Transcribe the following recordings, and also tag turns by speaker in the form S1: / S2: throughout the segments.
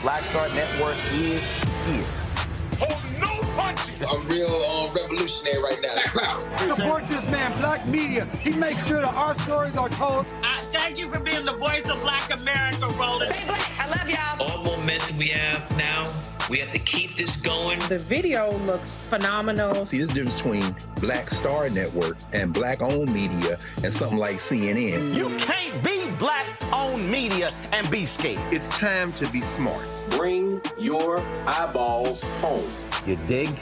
S1: Black Star Network is here.
S2: Hold no
S1: punches.
S2: I'm real revolutionary right now. Black power.
S3: Support this man, Black media. He makes sure that our stories are told.
S4: Thank you for being the voice of Black America, Roland.
S5: Stay black. I love y'all.
S6: All momentum we have now, we have to keep this going.
S7: The video looks phenomenal.
S8: See, there's a difference between Black Star Network and Black-owned media and something like CNN.
S1: You can't be Black-owned media and be scared.
S9: It's time to be smart.
S10: Bring your eyeballs home.
S1: You dig?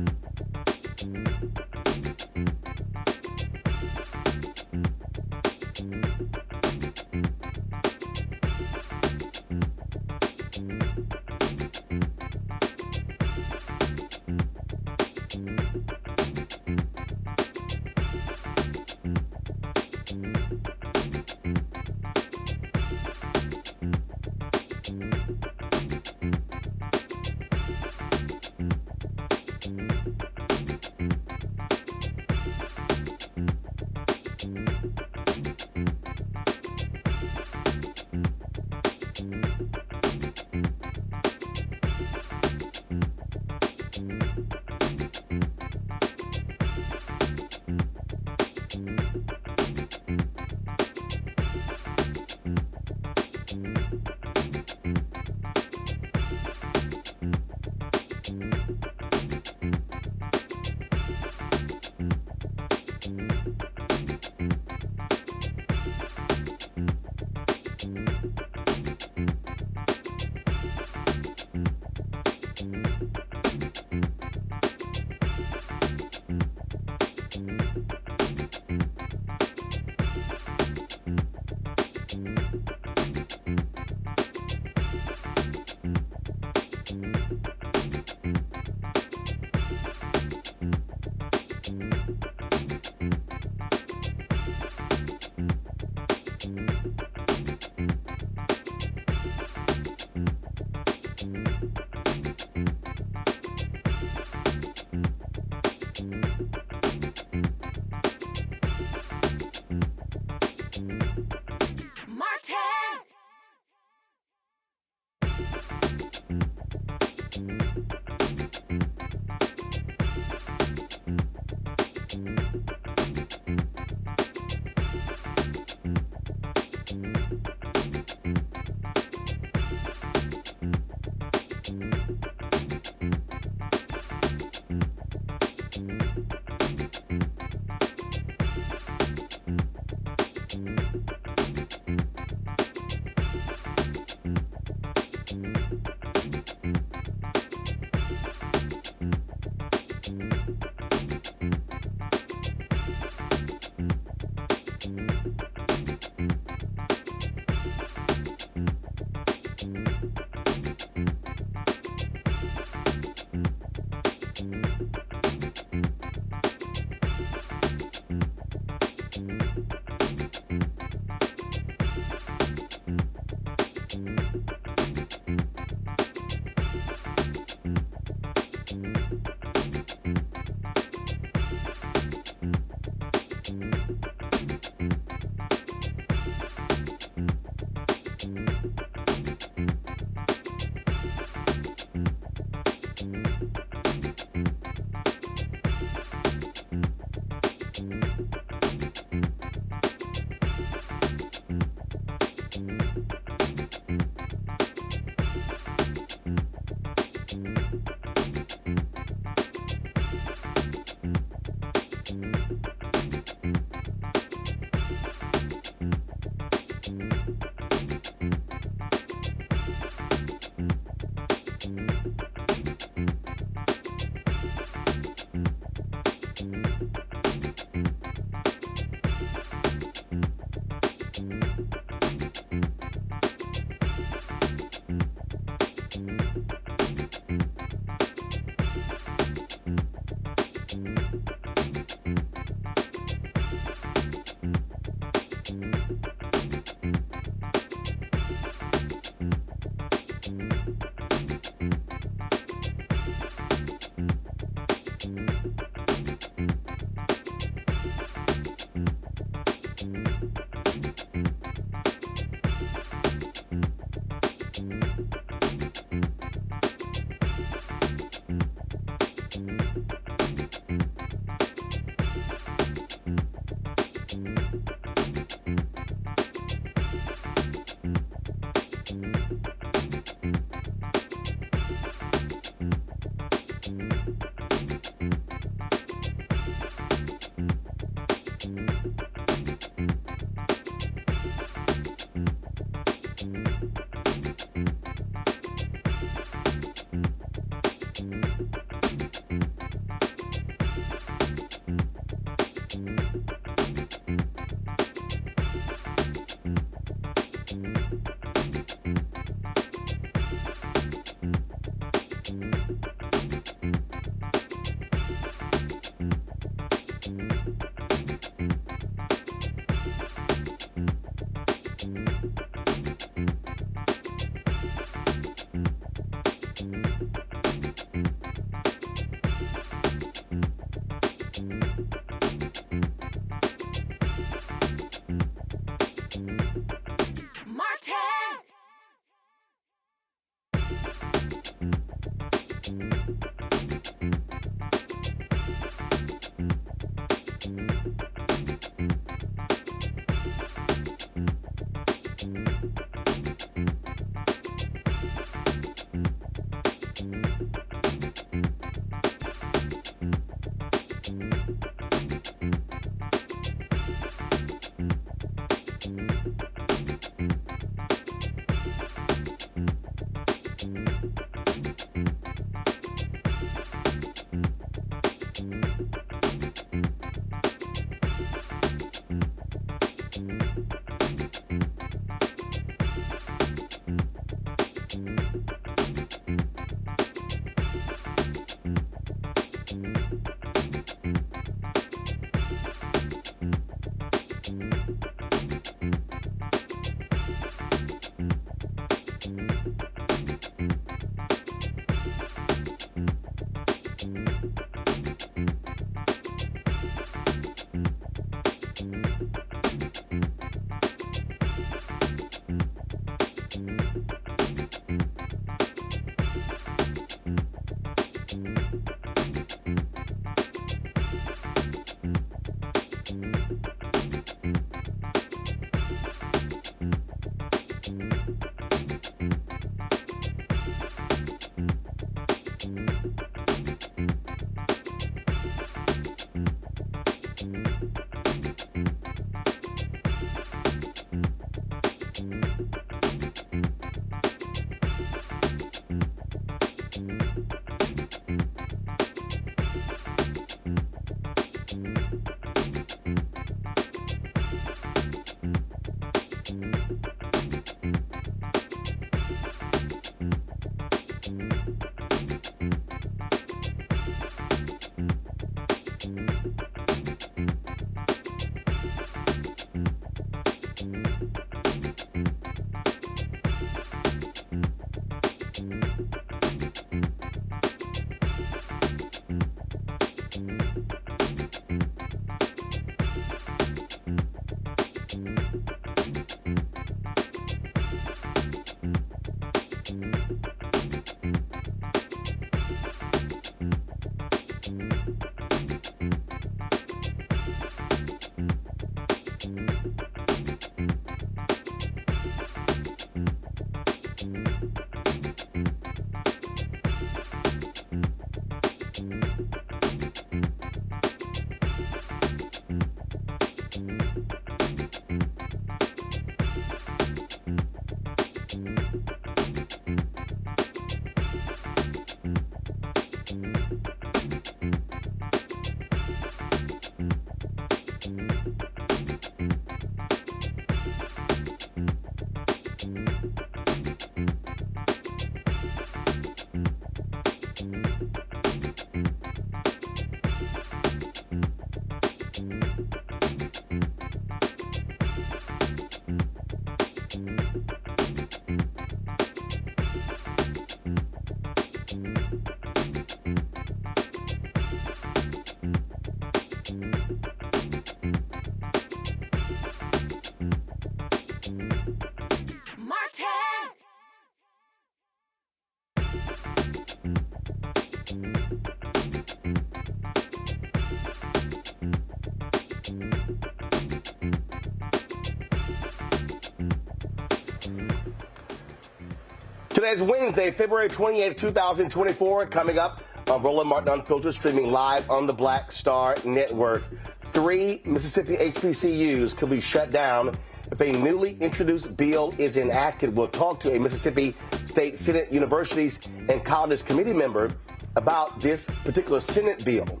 S5: Today's Wednesday, February 28th, 2024. Coming up on Roland Martin Unfiltered, streaming live on the Black Star Network. 3 Mississippi HBCUs could be shut down if a newly introduced bill is enacted. We'll talk to a Mississippi State Senate Universities and Colleges Committee member about this particular Senate bill.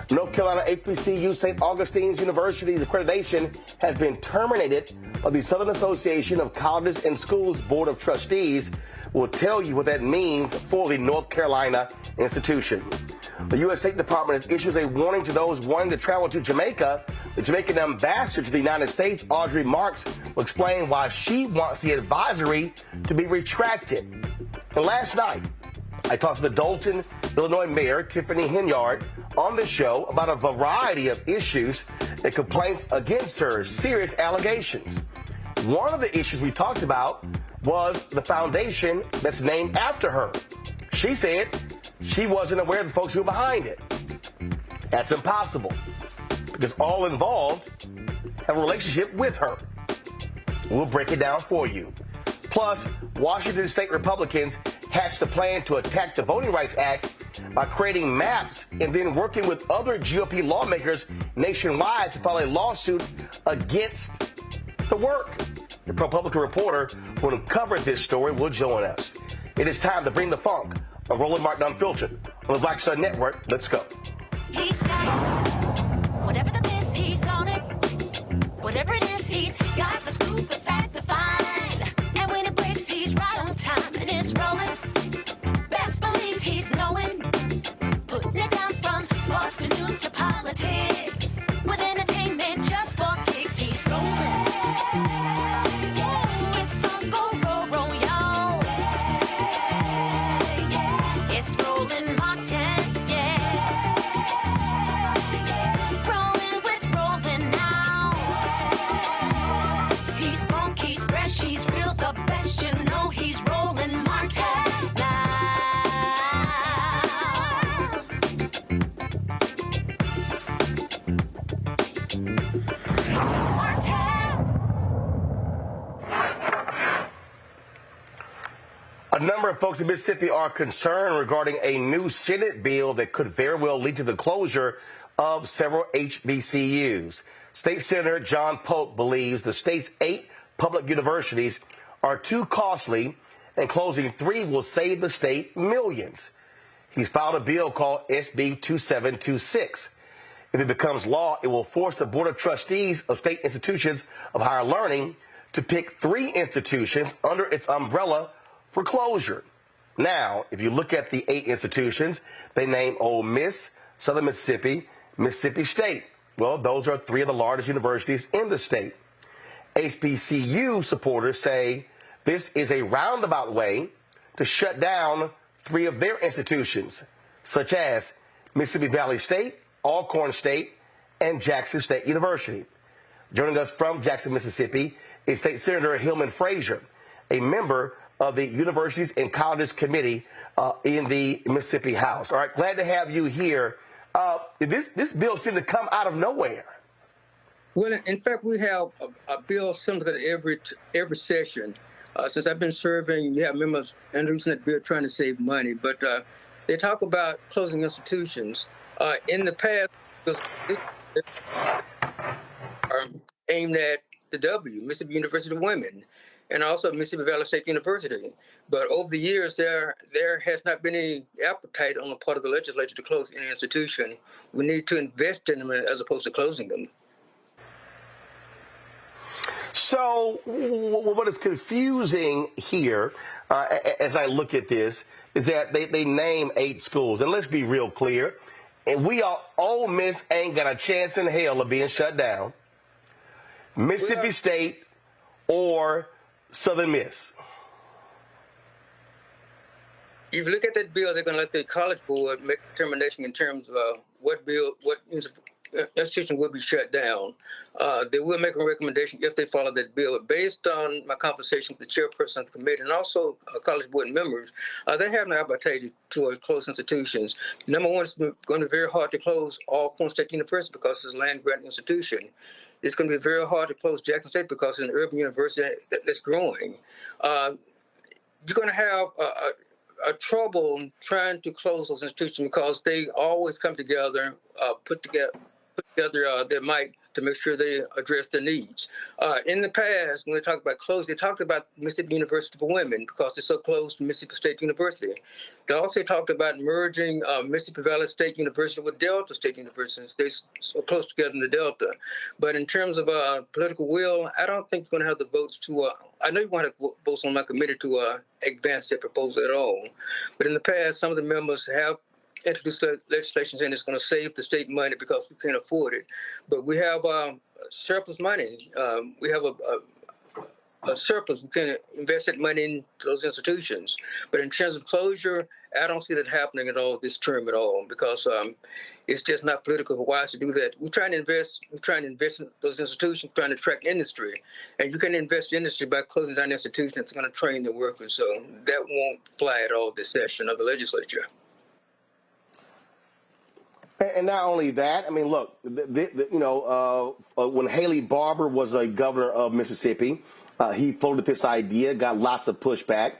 S5: North Carolina HBCU St. Augustine's University's accreditation has been terminated by the Southern Association of Colleges and Schools Board of Trustees. We'll tell you what that means for the North Carolina institution. The U.S. State Department has issued a warning to those wanting to travel to Jamaica. The Jamaican Ambassador to the United States, Audrey Marks, will explain why she wants the advisory to be retracted. And last night, I talked to the Dolton, Illinois Mayor Tiffany Henyard on the show about a variety of issues and complaints against her, serious allegations. One of the issues we talked about was the foundation that's named after her. She said she wasn't aware of the folks who were behind it. That's impossible, because all involved have a relationship with her. We'll break it down for you. Plus, Washington State Republicans hatched a plan to attack the Voting Rights Act by creating maps and then working with other GOP lawmakers nationwide to file a lawsuit against the work. The ProPublica reporter who uncovered this story will join us. It is time to bring the funk on Roland Martin Unfiltered on the Black Star Network. Let's go.
S9: He's got it. Whatever the miss, he's on it. Whatever it is, he's got the scoop, the fact, the find. And when it breaks, he's right on time and it's rolling. Best believe he's knowing. Putting it down from sports to news to politics. With entertainment just for kicks, he's rolling. It's on go, roll, y'all. It's Roland Martin, yeah. Rolling with Roland now. He's funk, he's fresh, he's real, the best, you know he's Roland Martin now.
S5: A number of folks in Mississippi are concerned regarding a new Senate bill that could very well lead to the closure of several HBCUs. State Senator John Polk believes the state's 8 public universities are too costly, and closing 3 will save the state millions. He's filed a bill called SB 2726. If it becomes law, it will force the Board of Trustees of state institutions of higher learning to pick 3 institutions under its umbrella for closure. Now, if you look at the 8 institutions, they name Ole Miss, Southern Mississippi, Mississippi State. Well, those are 3 of the largest universities in the state. HBCU supporters say this is a roundabout way to shut down 3 of their institutions, such as Mississippi Valley State, Alcorn State, and Jackson State University. Joining us from Jackson, Mississippi, is State Senator Hillman Frazier, a member of the Universities and Colleges Committee in the Mississippi House. All right, glad to have you here. This bill seemed to come out of nowhere.
S11: Well, in fact, we have a bill similar to every session. Since I've been serving, you have members introducing that bill trying to save money, but they talk about closing institutions. In the past, it are aimed at the Mississippi University of Women, and also Mississippi Valley State University. But over the years, there has not been any appetite on the part of the legislature to close any institution. We need to invest in them as opposed to closing them.
S5: So what is confusing here, as I look at this, is that they name 8 schools. And let's be real clear. And Ole Miss ain't got a chance in hell of being shut down. Mississippi State or Southern Miss.
S11: If you look at that bill, they're going to let the College Board make a determination in terms of what institution will be shut down. They will make a recommendation if they follow that bill. Based on my conversation with the chairperson of the committee and also College Board members, they have an appetite to close institutions. Number one, it's going to be very hard to close Alcorn State University because it's a land-grant institution. It's going to be very hard to close Jackson State because it's an urban university that's growing. you're going to have a trouble trying to close those institutions because they always come together, put together their might to make sure they address their needs. In the past, when they talked about closing, they talked about Mississippi University for Women because they're so close to Mississippi State University. They also talked about merging Mississippi Valley State University with Delta State University. They're so close together in the Delta. But in terms of political will, I don't think you're going to have the votes to, I know you want to have votes on my committee to advance that proposal at all. But in the past, some of the members have introduced legislation saying it's going to save the state money because we can't afford it. But we have surplus money. We have a surplus. We can invest that money into those institutions. But in terms of closure, I don't see that happening at all this term at all because it's just not politically wise to do that. We're trying to invest in those institutions, trying to attract industry. And you can invest in industry by closing down an institution that's going to train the workers. So that won't fly at all this session of the legislature.
S5: And not only that, I mean, look, when Haley Barbour was a governor of Mississippi, he floated this idea, got lots of pushback,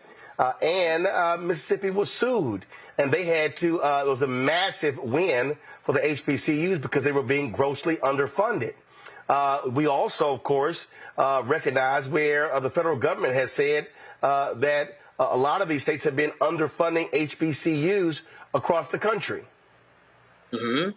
S5: and Mississippi was sued. And they had to, it was a massive win for the HBCUs because they were being grossly underfunded. We also, of course, recognize where the federal government has said that a lot of these states have been underfunding HBCUs across the country.
S11: Mm-hmm.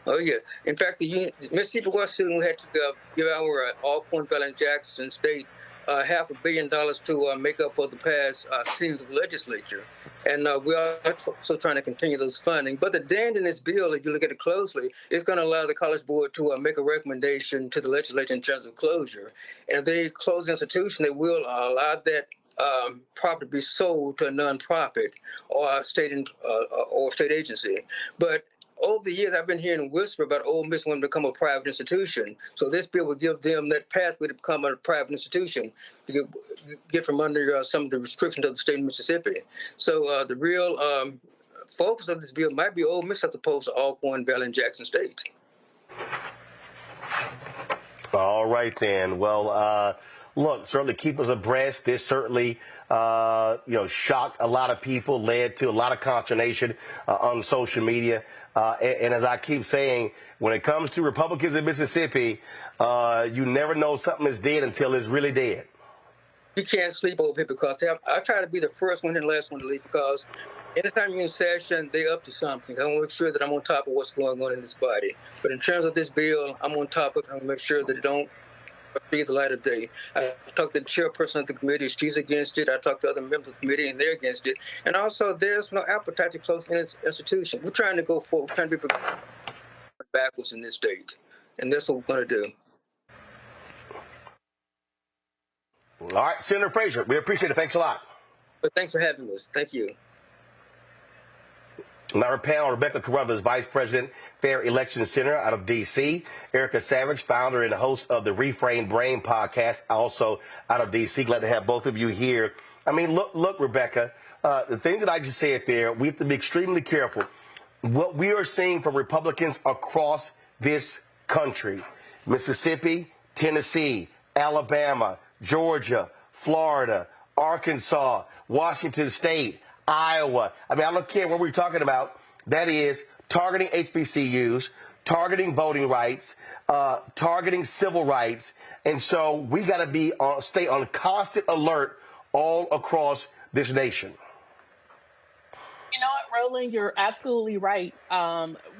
S11: Oh, yeah. In fact, the Mississippi was sued. We had to give our Alcorn Valley and Jackson State $500 million to make up for the past sins of the legislature. And we are also trying to continue those funding. But the dent in this bill, if you look at it closely, is going to allow the College Board to make a recommendation to the legislature in terms of closure. And if they close the institution, they will allow that property to be sold to a nonprofit or state agency. But over the years, I've been hearing whisper about Ole Miss wanting to become a private institution. So this bill would give them that pathway to become a private institution, to get from under some of the restrictions of the state of Mississippi. So the real focus of this bill might be Ole Miss as opposed to Alcorn Valley and Jackson State.
S5: All right, then. Well, look, certainly keep us abreast. This certainly, shocked a lot of people, led to a lot of consternation on social media. And as I keep saying, when it comes to Republicans in Mississippi, you never know something is dead until it's really dead.
S11: You can't sleep over here because I try to be the first one and the last one to leave because anytime you're in session, they're up to something. I want to make sure that I'm on top of what's going on in this body. But in terms of this bill, I'm on top of it. I want to make sure that it don't see the light of day. I talked to the chairperson of the committee. She's against it. I talked to other members of the committee, and they're against it. And also, there's no appetite to close any institution. We're trying to go forward. We're trying to be backwards in this state. And that's what we're going to do.
S5: All right, Senator Frazier, we appreciate it. Thanks a lot.
S11: But thanks for having us. Thank you.
S5: On our panel, Rebecca Carruthers, Vice President, Fair Election Center out of D.C. Erica Savage, founder and host of the Reframed Brain podcast, also out of D.C. Glad to have both of you here. I mean, look, Rebecca, the thing that I just said there, we have to be extremely careful. What we are seeing from Republicans across this country, Mississippi, Tennessee, Alabama, Georgia, Florida, Arkansas, Washington State, Iowa. I mean, I don't care what we're talking about. That is targeting HBCUs, targeting voting rights, targeting civil rights. And so we got to stay on constant alert all across this nation.
S7: You know what, Roland, you're absolutely right.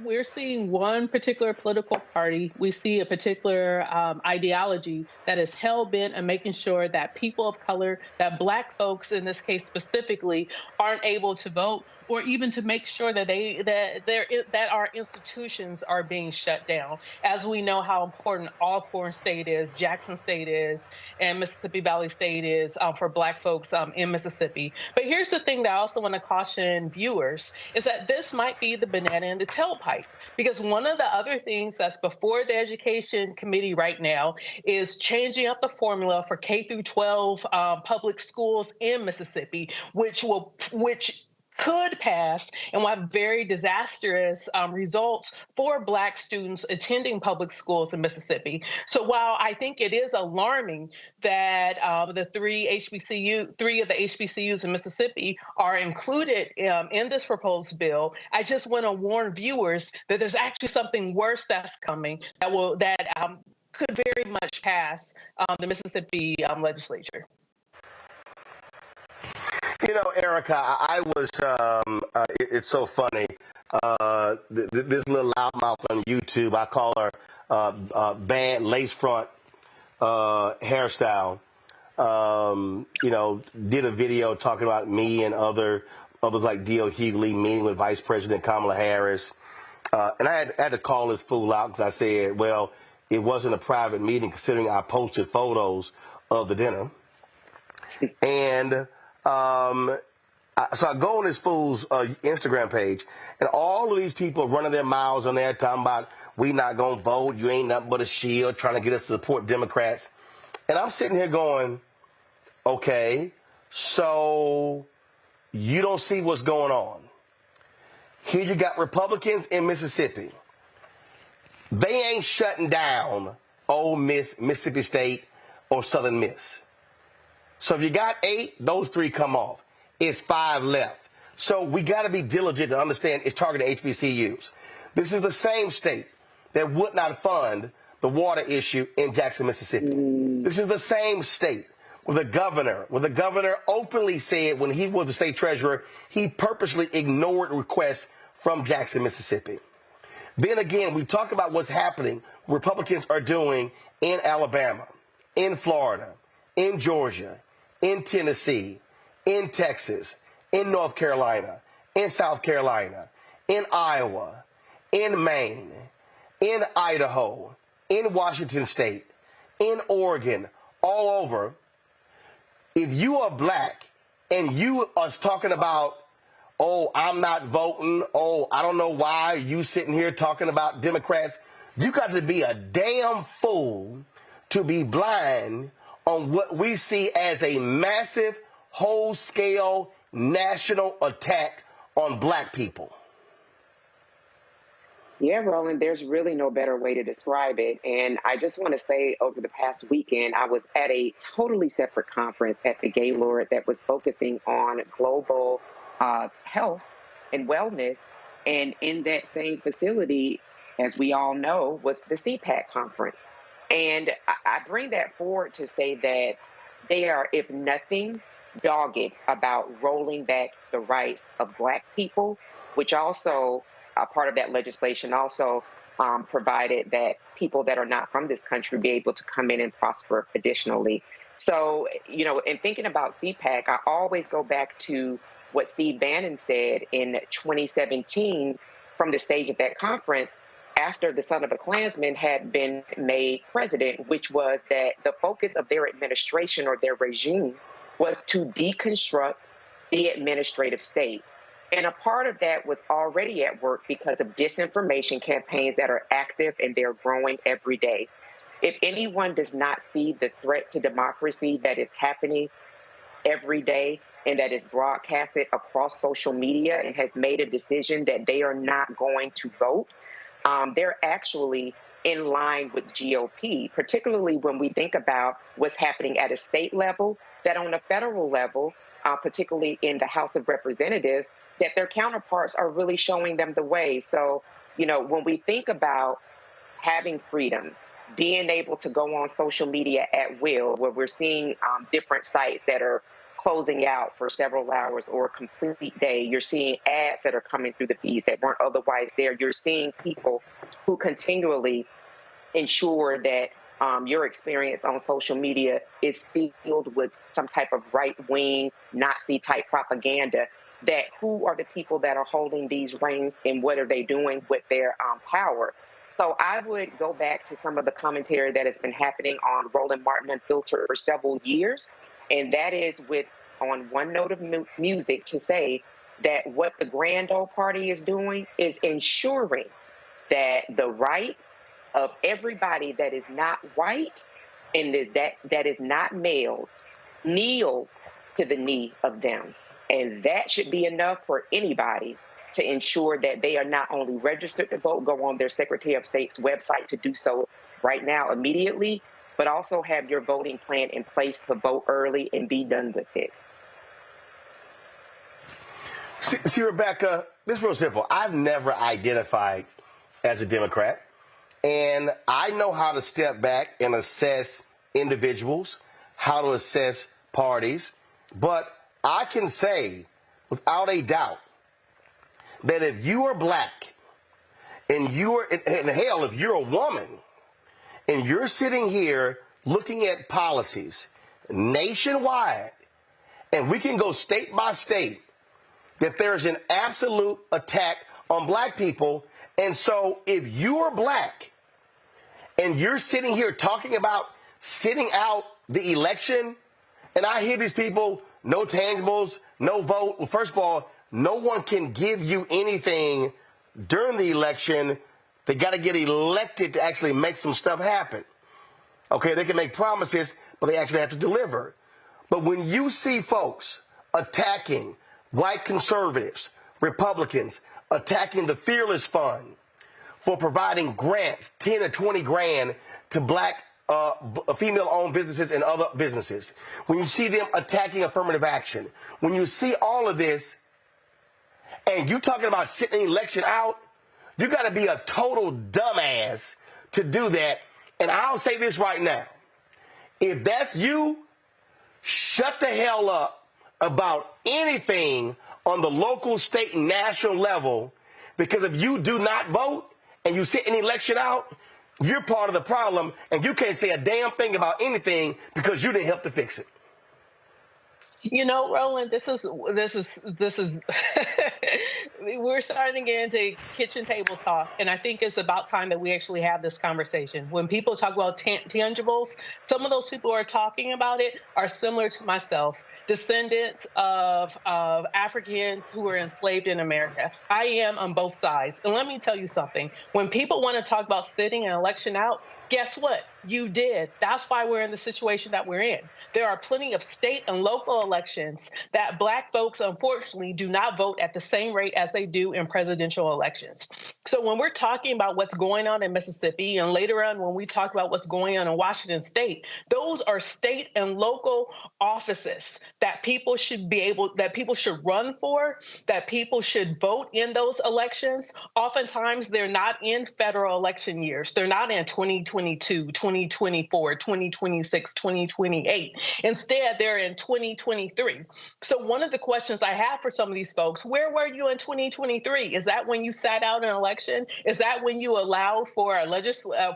S7: We're seeing one particular political party. We see a particular ideology that is hell-bent on making sure that people of color, that Black folks in this case specifically, aren't able to vote, or even to make sure that that our institutions are being shut down. As we know how important Alcorn State is, Jackson State is, and Mississippi Valley State is for Black folks in Mississippi. But here's the thing that I also want to caution viewers is that this might be the banana in the tailpipe, because one of the other things that's before the Education Committee right now is changing up the formula for K through 12 public schools in Mississippi, which could pass and will have very disastrous results for Black students attending public schools in Mississippi. So while I think it is alarming that the three of the HBCUs in Mississippi are included in this proposed bill, I just want to warn viewers that there's actually something worse that's coming that could very much pass the Mississippi legislature.
S5: You know, Erica, I was, it's so funny. This little loudmouth on YouTube, I call her bad lace front hairstyle, you know, did a video talking about me and others like D.L. Hughley meeting with Vice President Kamala Harris. And I had to call this fool out because I said, well, it wasn't a private meeting considering I posted photos of the dinner. And so I go on this fool's Instagram page, and all of these people running their mouths on there talking about we not going to vote, you ain't nothing but a shield, trying to get us to support Democrats. And I'm sitting here going, okay, so you don't see what's going on. Here you got Republicans in Mississippi. They ain't shutting down Ole Miss, Mississippi State, or Southern Miss. So if you got 8, those 3 come off. It's 5 left. So we got to be diligent to understand it's targeting HBCUs. This is the same state that would not fund the water issue in Jackson, Mississippi. This is the same state where the governor openly said when he was the state treasurer, he purposely ignored requests from Jackson, Mississippi. Then again, we talk about what's happening, Republicans are doing in Alabama, in Florida, in Georgia, in Tennessee, in Texas, in North Carolina, in South Carolina, in Iowa, in Maine, in Idaho, in Washington State, in Oregon, all over. If you are Black and you are talking about, oh, I'm not voting, oh, I don't know why you sitting here talking about Democrats, you got to be a damn fool to be blind on what we see as a massive, whole-scale national attack on Black people.
S12: Yeah, Roland, there's really no better way to describe it. And I just want to say over the past weekend, I was at a totally separate conference at the Gaylord that was focusing on global health and wellness. And in that same facility, as we all know, was the CPAC conference. And I bring that forward to say that they are, if nothing, dogged about rolling back the rights of Black people, which also, part of that legislation also provided that people that are not from this country be able to come in and prosper additionally. So, you know, in thinking about CPAC, I always go back to what Steve Bannon said in 2017 from the stage of that conference, after the son of a Klansman had been made president, which was that the focus of their administration or their regime was to deconstruct the administrative state. And a part of that was already at work because of disinformation campaigns that are active and they're growing every day. If anyone does not see the threat to democracy that is happening every day and that is broadcasted across social media and has made a decision that they are not going to vote, they're actually in line with GOP, particularly when we think about what's happening at a state level, that on a federal level, particularly in the House of Representatives, that their counterparts are really showing them the way. So, you know, when we think about having freedom, being able to go on social media at will, where we're seeing different sites that are closing out for several hours or a complete day. You're seeing ads that are coming through the feeds that weren't otherwise there. You're seeing people who continually ensure that your experience on social media is filled with some type of right-wing, Nazi-type propaganda. That who are the people that are holding these reins and what are they doing with their power? So I would go back to some of the commentary that has been happening on Roland Martin Unfiltered for several years. And that is with, on one note of music, to say that what the Grand Ole Party is doing is ensuring that the rights of everybody that is not white and that is not male kneel to the knee of them. And that should be enough for anybody to ensure that they are not only registered to vote, go on their Secretary of State's website to do so right now immediately, but also have your voting plan in place to vote early and be done with it.
S5: See, Rebecca, this is real simple. I've never identified as a Democrat, and I know how to step back and assess individuals, how to assess parties, but I can say without a doubt that if you are black and hell, if you're a woman and you're sitting here looking at policies nationwide, and we can go state by state, that there's an absolute attack on black people. And so if you are black and you're sitting here talking about sitting out the election, and I hear these people, no tangibles, no vote. Well, first of all, no one can give you anything during the election. They got to get elected to actually make some stuff happen. Okay, they can make promises, but they actually have to deliver. But when you see folks attacking white conservatives, Republicans, attacking the Fearless Fund for providing grants, 10 or 20 grand to black female-owned businesses and other businesses, when you see them attacking affirmative action, when you see all of this, and you talking about sitting an election out, you got to be a total dumbass to do that. And I'll say this right now. If that's you, shut the hell up about anything on the local, state, and national level, because if you do not vote and you sit an election out, you're part of the problem, and you can't say a damn thing about anything because you didn't help to fix it.
S7: You know, Roland, this is we're starting to get into kitchen table talk, and I think it's about time that we actually have this conversation. When people talk about tangibles, some of those people who are talking about it are similar to myself, descendants of Africans who were enslaved in America. I am on both sides. And let me tell you something. When people want to talk about sitting an election out, guess what? You did. That's why we're in the situation that we're in. There are plenty of state and local elections that black folks, unfortunately, do not vote at the same rate as they do in presidential elections. So when we're talking about what's going on in Mississippi, and later on when we talk about what's going on in Washington state, those are state and local offices that people should run for, that people should vote in those elections. Oftentimes, they're not in federal election years. They're not in 2022, 2024, 2026, 2028. Instead, they're in 2023. So one of the questions I have for some of these folks, where were you in 2023? Is that when you sat out an election? Is that when you allowed for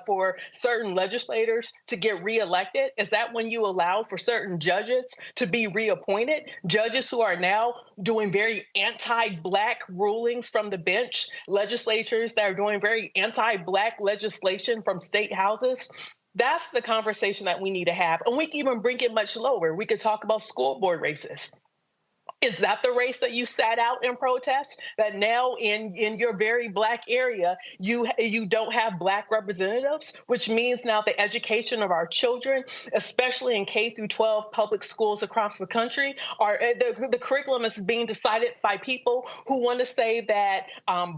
S7: for certain legislators to get reelected? Is that when you allowed for certain judges to be reappointed? Judges who are now doing very anti-black rulings from the bench, legislatures that are doing very anti-black legislation from state houses. That's the conversation that we need to have. And we can even bring it much lower. We could talk about school board races. Is that the race that you sat out in protest? That now in your very black area, you don't have black representatives, which means now the education of our children, especially in K through 12 public schools across the country, the curriculum is being decided by people who want to say that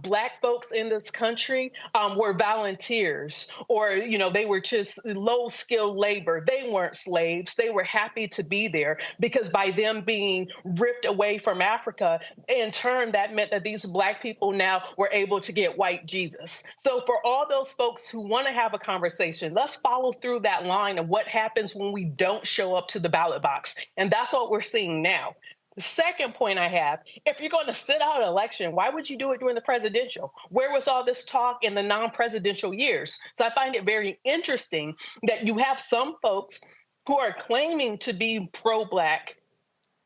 S7: black folks in this country were volunteers, or they were just low-skilled labor. They weren't slaves. They were happy to be there because by them being ripped away from Africa, in turn, that meant that these black people now were able to get white Jesus. So for all those folks who want to have a conversation, let's follow through that line of what happens when we don't show up to the ballot box. And that's what we're seeing now. The second point I have, if you're going to sit out an election, why would you do it during the presidential? Where was all this talk in the non-presidential years? So I find it very interesting that you have some folks who are claiming to be pro-black,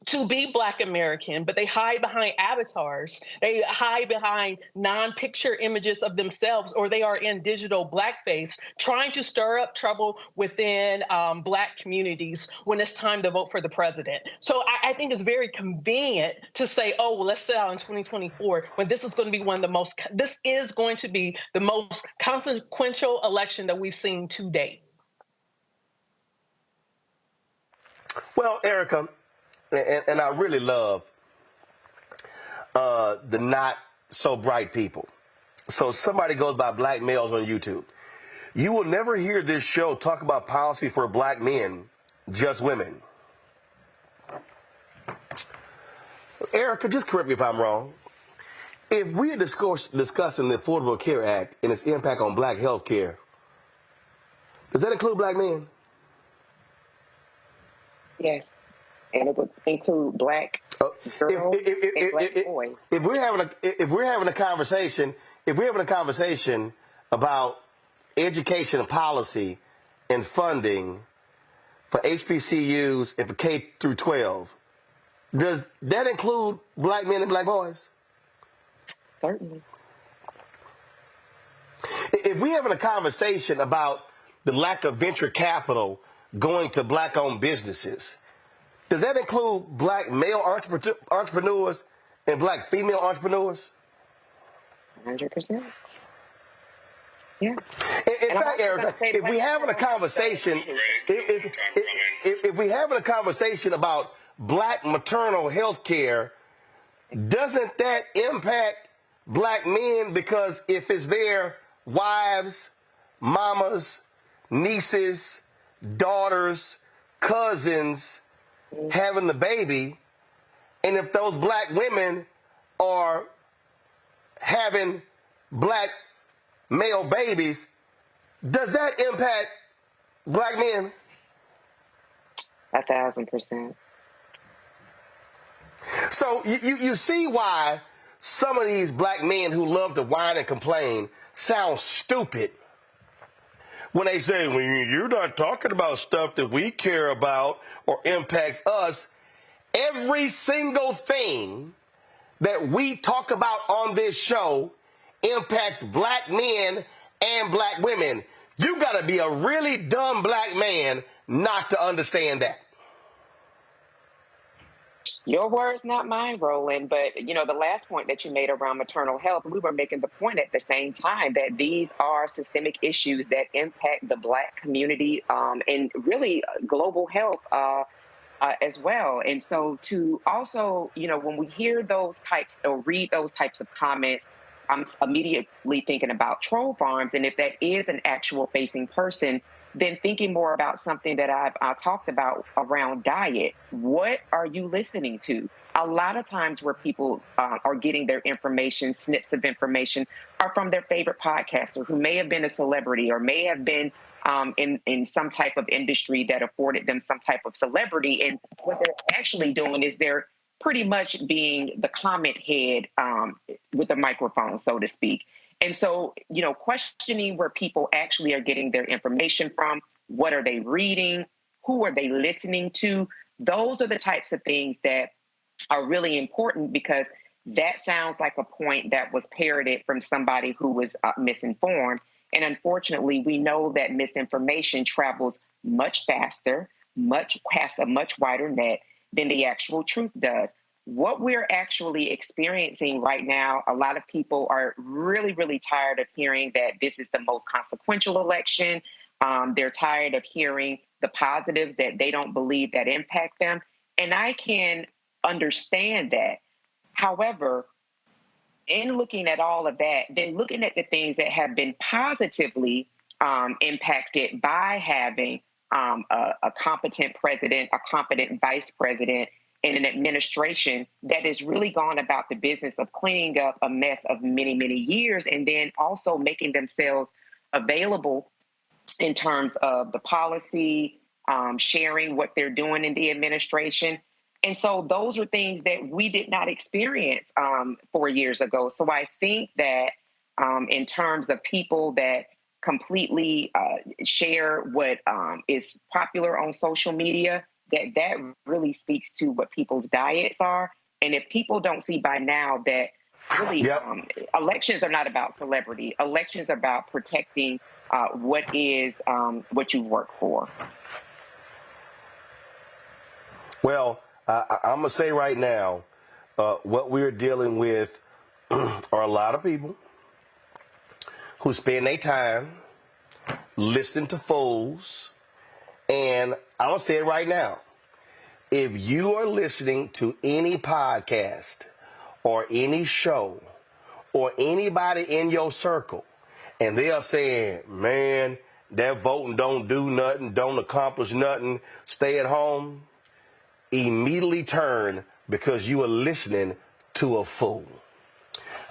S7: to be Black American, but they hide behind avatars. They hide behind non-picture images of themselves, or they are in digital blackface, trying to stir up trouble within Black communities when it's time to vote for the president. So I think it's very convenient to say, oh, well, let's sit out in 2024 when this is going to be this is going to be the most consequential election that we've seen to date.
S5: Well, Erica, and I really love the not so bright people. So somebody goes by black males on YouTube. You will never hear this show talk about policy for black men, just women. Erica, just correct me if I'm wrong. If we are discussing the Affordable Care Act and its impact on black health care, does that include black men?
S12: Yes. And it would include black girls and black boys. If we're having a conversation about education and policy and funding for HBCUs and for K through 12, does that include black men and black boys? Certainly.
S5: If we're having a conversation about the lack of venture capital going to black-owned businesses, does that include black male entrepreneurs and black female entrepreneurs?
S12: 100%. Yeah.
S5: In fact, Erica, if we're having a conversation, if we're having a conversation about black maternal health care, doesn't that impact black men? Because if it's their wives, mamas, nieces, daughters, cousins having the baby, and if those black women are having black male babies, does that impact black men?
S12: 1,000%.
S5: So you see why some of these black men who love to whine and complain sound stupid when they say, well, you're not talking about stuff that we care about or impacts us. Every single thing that we talk about on this show impacts black men and black women. You got to be a really dumb black man not to understand that.
S12: Your words, not mine, Roland. But, the last point that you made around maternal health, we were making the point at the same time that these are systemic issues that impact the black community and really global health as well. And so to also, when we hear those types or read those types of comments, I'm immediately thinking about troll farms. And if that is an actual facing person, then thinking more about something that I've talked about around diet. What are you listening to? A lot of times where people are getting their information, snips of information, are from their favorite podcaster who may have been a celebrity or may have been in some type of industry that afforded them some type of celebrity. And what they're actually doing is they're pretty much being the comment head with a microphone, so to speak. And so, questioning where people actually are getting their information from, what are they reading, who are they listening to, those are the types of things that are really important, because that sounds like a point that was parroted from somebody who was misinformed. And unfortunately, we know that misinformation travels much faster, casts a much wider net than the actual truth does. What we're actually experiencing right now, a lot of people are really, really tired of hearing that this is the most consequential election. They're tired of hearing the positives that they don't believe that impact them. And I can understand that. However, in looking at all of that, then looking at the things that have been positively impacted by having a competent president, a competent vice president, and an administration that has really gone about the business of cleaning up a mess of many, many years, and then also making themselves available in terms of the policy, sharing what they're doing in the administration. And so those are things that we did not experience 4 years ago. So I think that in terms of people that completely share what is popular on social media, that really speaks to what people's diets are. And if people don't see by now that really elections are not about celebrity, elections are about protecting what you've worked for.
S5: Well, I'm going to say right now, what we're dealing with are a lot of people who spend their time listening to fools. And I'm going to say it right now. If you are listening to any podcast or any show or anybody in your circle, and they are saying, man, that voting don't do nothing, don't accomplish nothing, stay at home, immediately turn because you are listening to a fool.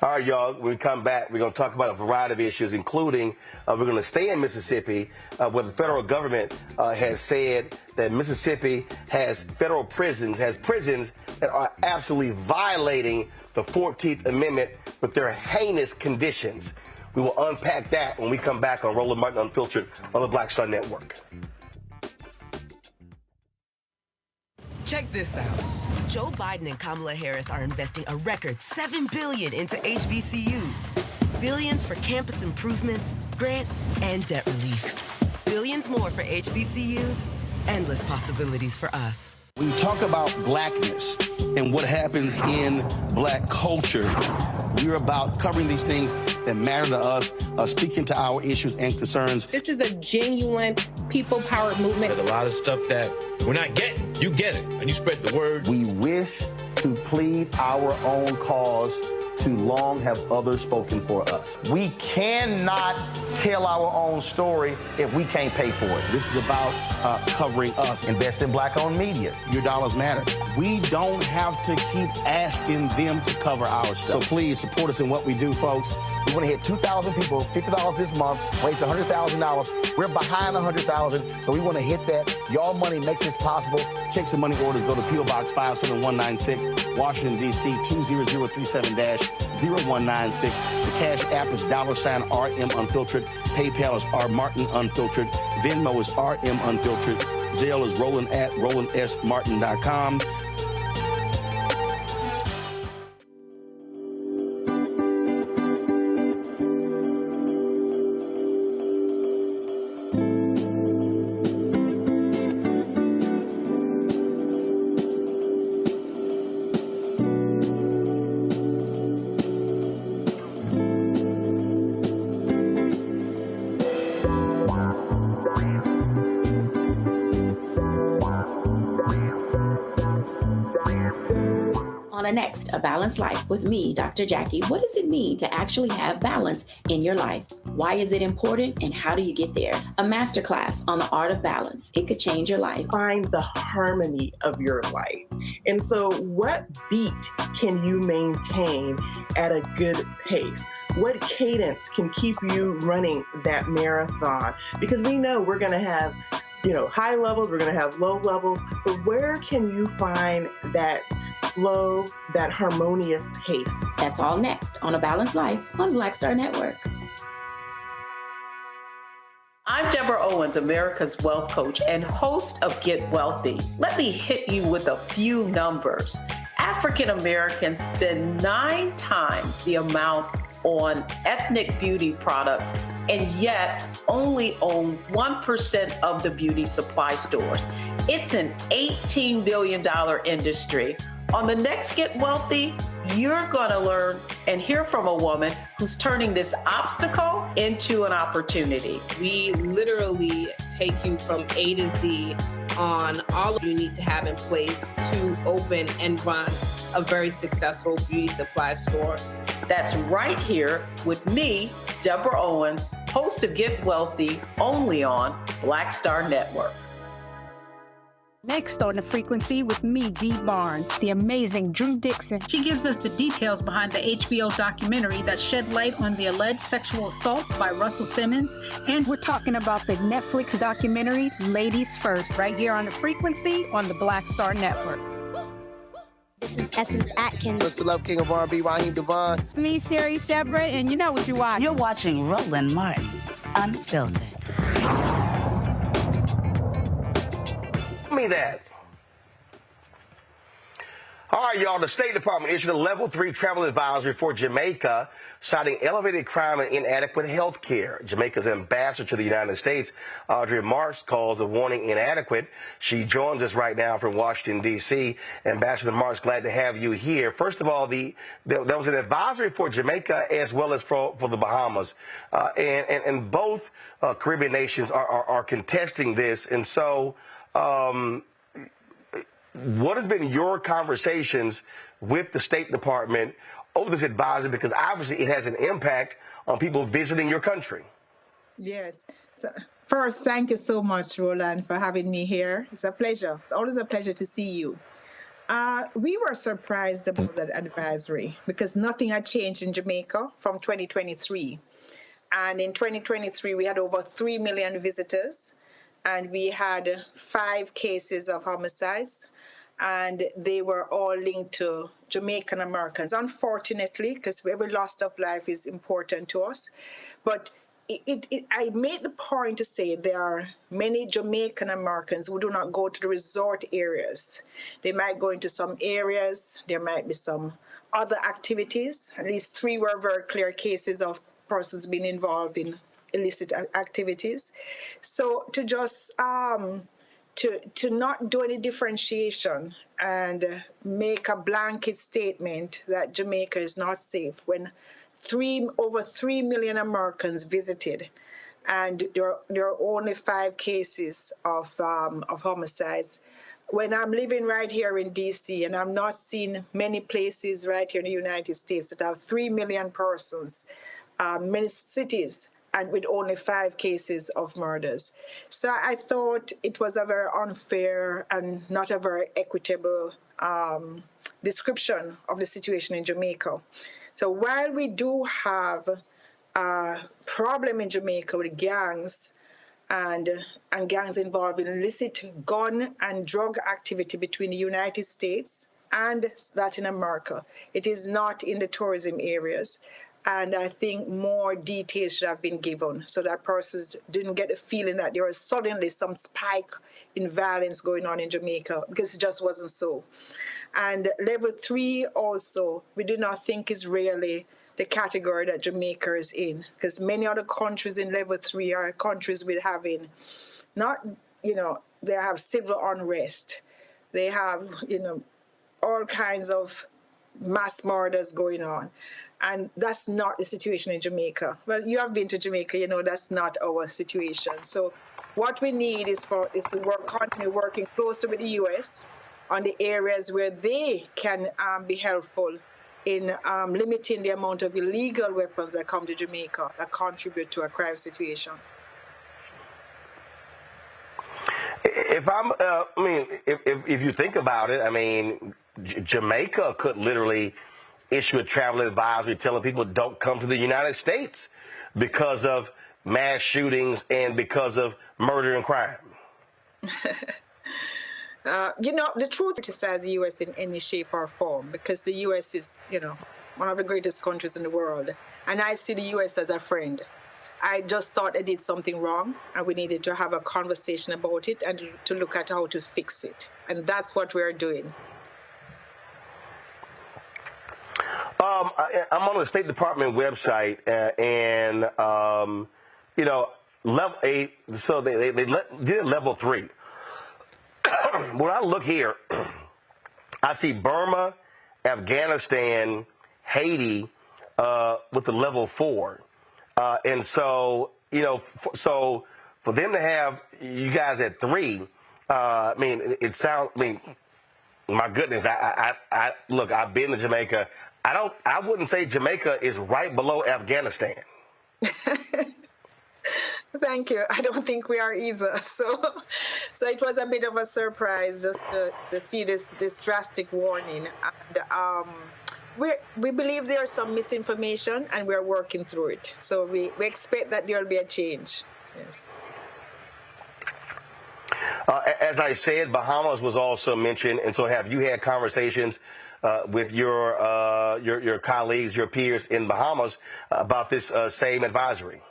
S5: All right, y'all, when we come back, we're going to talk about a variety of issues, including we're going to stay in Mississippi, where the federal government has said that Mississippi has federal prisons, that are absolutely violating the 14th Amendment with their heinous conditions. We will unpack that when we come back on Roland Martin Unfiltered on the Black Star Network.
S13: Check this out. Joe Biden and Kamala Harris are investing a record $7 billion into HBCUs. Billions for campus improvements, grants, and debt relief. Billions more for HBCUs. Endless possibilities for us.
S5: When you talk about blackness and what happens in black culture, we're about covering these things that matter to us, speaking to our issues and concerns.
S14: This is a genuine people-powered movement.
S15: There's a lot of stuff that we're not getting. You get it, and you spread the word.
S5: We wish to plead our own cause. Too long have others spoken for us. We cannot tell our own story if we can't pay for it. This is about covering us. Invest in black-owned media. Your dollars matter. We don't have to keep asking them to cover our stuff. So please support us in what we do, folks. We want to hit 2,000 people, $50 this month, raise $100,000. We're behind 100,000, so we want to hit that. Y'all money makes this possible. Check some money orders. Go to P.O. Box 57196, Washington, D.C. 20037-0196. The Cash App is $RM Unfiltered. PayPal is R Martin Unfiltered. Venmo is RM Unfiltered. Zelle is Roland at RolandSMartin.com.
S16: Next, A Balanced Life with me, Dr. Jackie. What does it mean to actually have balance in your life? Why is it important and how do you get there? A masterclass on the art of balance. It could change your life.
S17: Find the harmony of your life. And so what beat can you maintain at a good pace? What cadence can keep you running that marathon? Because we know we're going to have high levels, we're going to have low levels, but where can you find that flow, that harmonious pace?
S16: That's all next on A Balanced Life on Black Star Network.
S18: I'm Deborah Owens, America's Wealth Coach and host of Get Wealthy. Let me hit you with a few numbers. African Americans spend 9 times the amount on ethnic beauty products and yet only own 1% of the beauty supply stores. It's an $18 billion industry. On the next Get Wealthy, you're going to learn and hear from a woman who's turning this obstacle into an opportunity.
S14: We literally take you from A to Z on all you need to have in place to open and run a very successful beauty supply store.
S18: That's right here with me, Deborah Owens, host of Get Wealthy, only on Black Star Network.
S19: Next on The Frequency with me, Dee Barnes, the amazing Drew Dixon.
S20: She gives us the details behind the HBO documentary that shed light on the alleged sexual assaults by Russell Simmons.
S19: And we're talking about the Netflix documentary, Ladies First, right here on The Frequency on the Black Star Network.
S21: This is Essence Atkins.
S22: It's the Love King of R&B, Raheem Devon.
S19: It's me, Sherry Shepherd, and you know what you watch.
S23: You're watching Roland Martin Unfiltered.
S5: Me that. All right, y'all. The State Department issued a Level 3 travel advisory for Jamaica, citing elevated crime and inadequate health care. Jamaica's ambassador to the United States, Audrey Marks, calls the warning inadequate. She joins us right now from Washington, D.C. Ambassador Marks, glad to have you here. First of all, there was an advisory for Jamaica as well as for the Bahamas, and both Caribbean nations are contesting this, and so. what has been your conversations with the State Department over this advisory? Because obviously it has an impact on people visiting your country.
S2: Yes. So first, thank you so much, Roland, for having me here. It's a pleasure. It's always a pleasure to see you. We were surprised about that advisory because nothing had changed in Jamaica from 2023. And in 2023, we had over 3 million visitors, and we had 5 cases of homicides, and they were all linked to Jamaican Americans, unfortunately, because every loss of life is important to us. But I made the point to say there are many Jamaican Americans who do not go to the resort areas. They might go into some areas. There might be some other activities. At least 3 were very clear cases of persons being involved in illicit activities. So to just to not do any differentiation and make a blanket statement that Jamaica is not safe when over 3 million Americans visited, and there are only 5 cases of homicides. When I'm living right here in D.C. and I'm not seeing many places right here in the United States that have 3 million persons, many cities, and with only 5 cases of murders. So I thought it was a very unfair and not a very equitable description of the situation in Jamaica. So while we do have a problem in Jamaica with gangs and gangs involved in illicit gun and drug activity between the United States and Latin America, it is not in the tourism areas. And I think more details should have been given so that persons didn't get the feeling that there was suddenly some spike in violence going on in Jamaica, because it just wasn't so. And level 3 also, we do not think is really the category that Jamaica is in, because many other countries in level 3 are countries with having not, they have civil unrest. They have, all kinds of mass murders going on. And that's not the situation in Jamaica. Well, you have been to Jamaica, that's not our situation. So what we need is to continue working closely with the U.S. on the areas where they can be helpful in limiting the amount of illegal weapons that come to Jamaica that contribute to a crime situation.
S5: If you think about it, Jamaica could literally issue a travel advisory telling people don't come to the United States because of mass shootings and because of murder and crime.
S2: The truth criticize the U.S. in any shape or form, because the U.S. is, one of the greatest countries in the world. And I see the U.S. as a friend. I just thought I did something wrong, and we needed to have a conversation about it and to look at how to fix it. And that's what we're doing.
S5: I'm on the State Department website, and level 8. So they did level 3. When I look here, I see Burma, Afghanistan, Haiti with the level 4, and so so for them to have you guys at 3, it sounds. My goodness, I look. I've been to Jamaica. I wouldn't say Jamaica is right below Afghanistan.
S2: Thank you. I don't think we are either. So it was a bit of a surprise just to see this drastic warning. And we believe there's some misinformation, and we're working through it. So we expect that there will be a change. Yes.
S5: As I said, Bahamas was also mentioned, and so have you had conversations with your colleagues, your peers in Bahamas about this same advisory?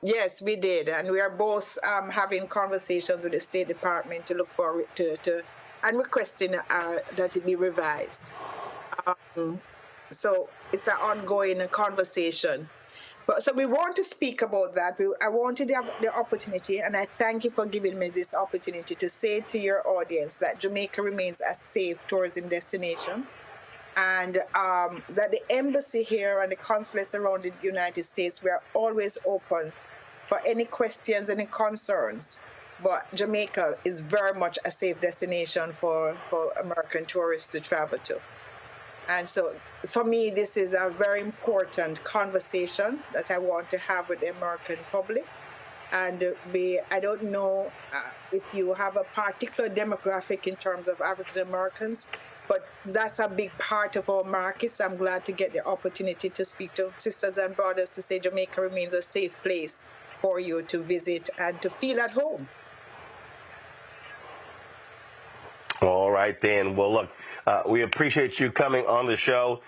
S2: Yes, we did, and we are both having conversations with the State Department to look forward to and requesting that it be revised. So it's an ongoing conversation. So we want to speak about that. I wanted the opportunity, and I thank you for giving me this opportunity to say to your audience that Jamaica remains a safe tourism destination, and that the embassy here and the consulates around the United States, we are always open for any questions, any concerns. but Jamaica is very much a safe destination for American tourists to travel to. And so for me, this is a very important conversation that I want to have with the American public. And I don't know if you have a particular demographic in terms of African Americans, but that's a big part of our markets. I'm glad to get the opportunity to speak to sisters and brothers to say Jamaica remains a safe place for you to visit and to feel at home.
S5: All right, then. Well, look, we appreciate you coming on the show.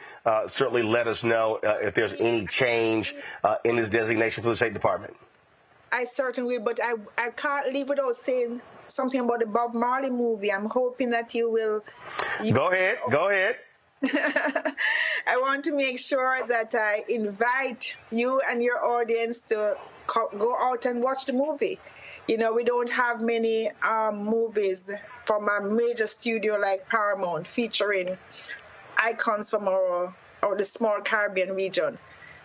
S5: Certainly let us know if there's any change in this designation for the State Department.
S2: I certainly will, but I can't leave without saying something about the Bob Marley movie. I'm hoping that you will...
S5: Go ahead.
S2: I want to make sure that I invite you and your audience to go out and watch the movie. You know, we don't have many movies from a major studio like Paramount featuring icons from the small Caribbean region.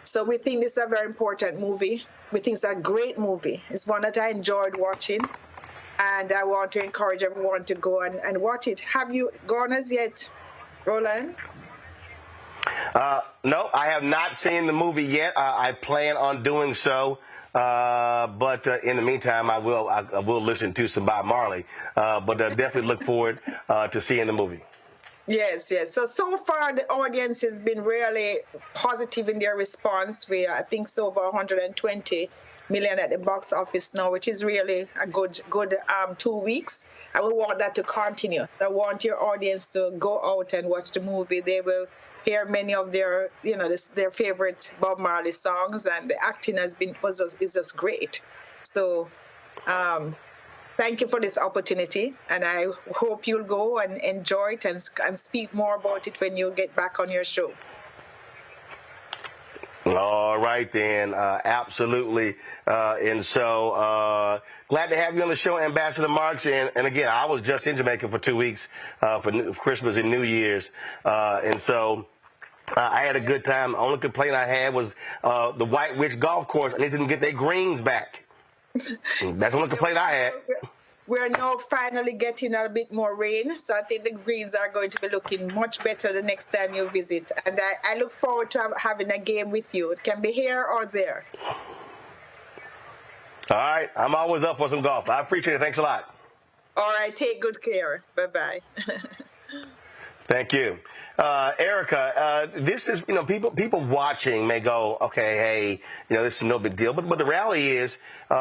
S2: So we think this is a very important movie. We think it's a great movie. It's one that I enjoyed watching, and I want to encourage everyone to go and watch it. Have you gone as yet, Roland?
S5: No, I have not seen the movie yet. I plan on doing so. But in the meantime, I will listen to some Bob Marley. But definitely look forward to seeing the movie.
S2: Yes. So far, the audience has been really positive in their response. I think it's over 120 million at the box office now, which is really a good 2 weeks. I will want that to continue. I want your audience to go out and watch the movie. They will hear many of their favorite Bob Marley songs, and the acting is just great. So, thank you for this opportunity, and I hope you'll go and enjoy it and speak more about it when you get back on your show.
S5: All right, then. Absolutely. And so glad to have you on the show, Ambassador Marks. And again, I was just in Jamaica for 2 weeks for Christmas and New Year's. And so I had a good time. The only complaint I had was the White Witch Golf Course. I didn't get their greens back. That's the only complaint I had.
S2: We're now finally getting a bit more rain, so I think the greens are going to be looking much better the next time you visit. And I look forward to having a game with you. It can be here or there.
S5: All right. I'm always up for some golf. I appreciate it. Thanks a lot.
S2: All right. Take good care. Bye-bye.
S5: Thank you. Erica, this is, people watching may go, okay, hey, this is no big deal. But the reality is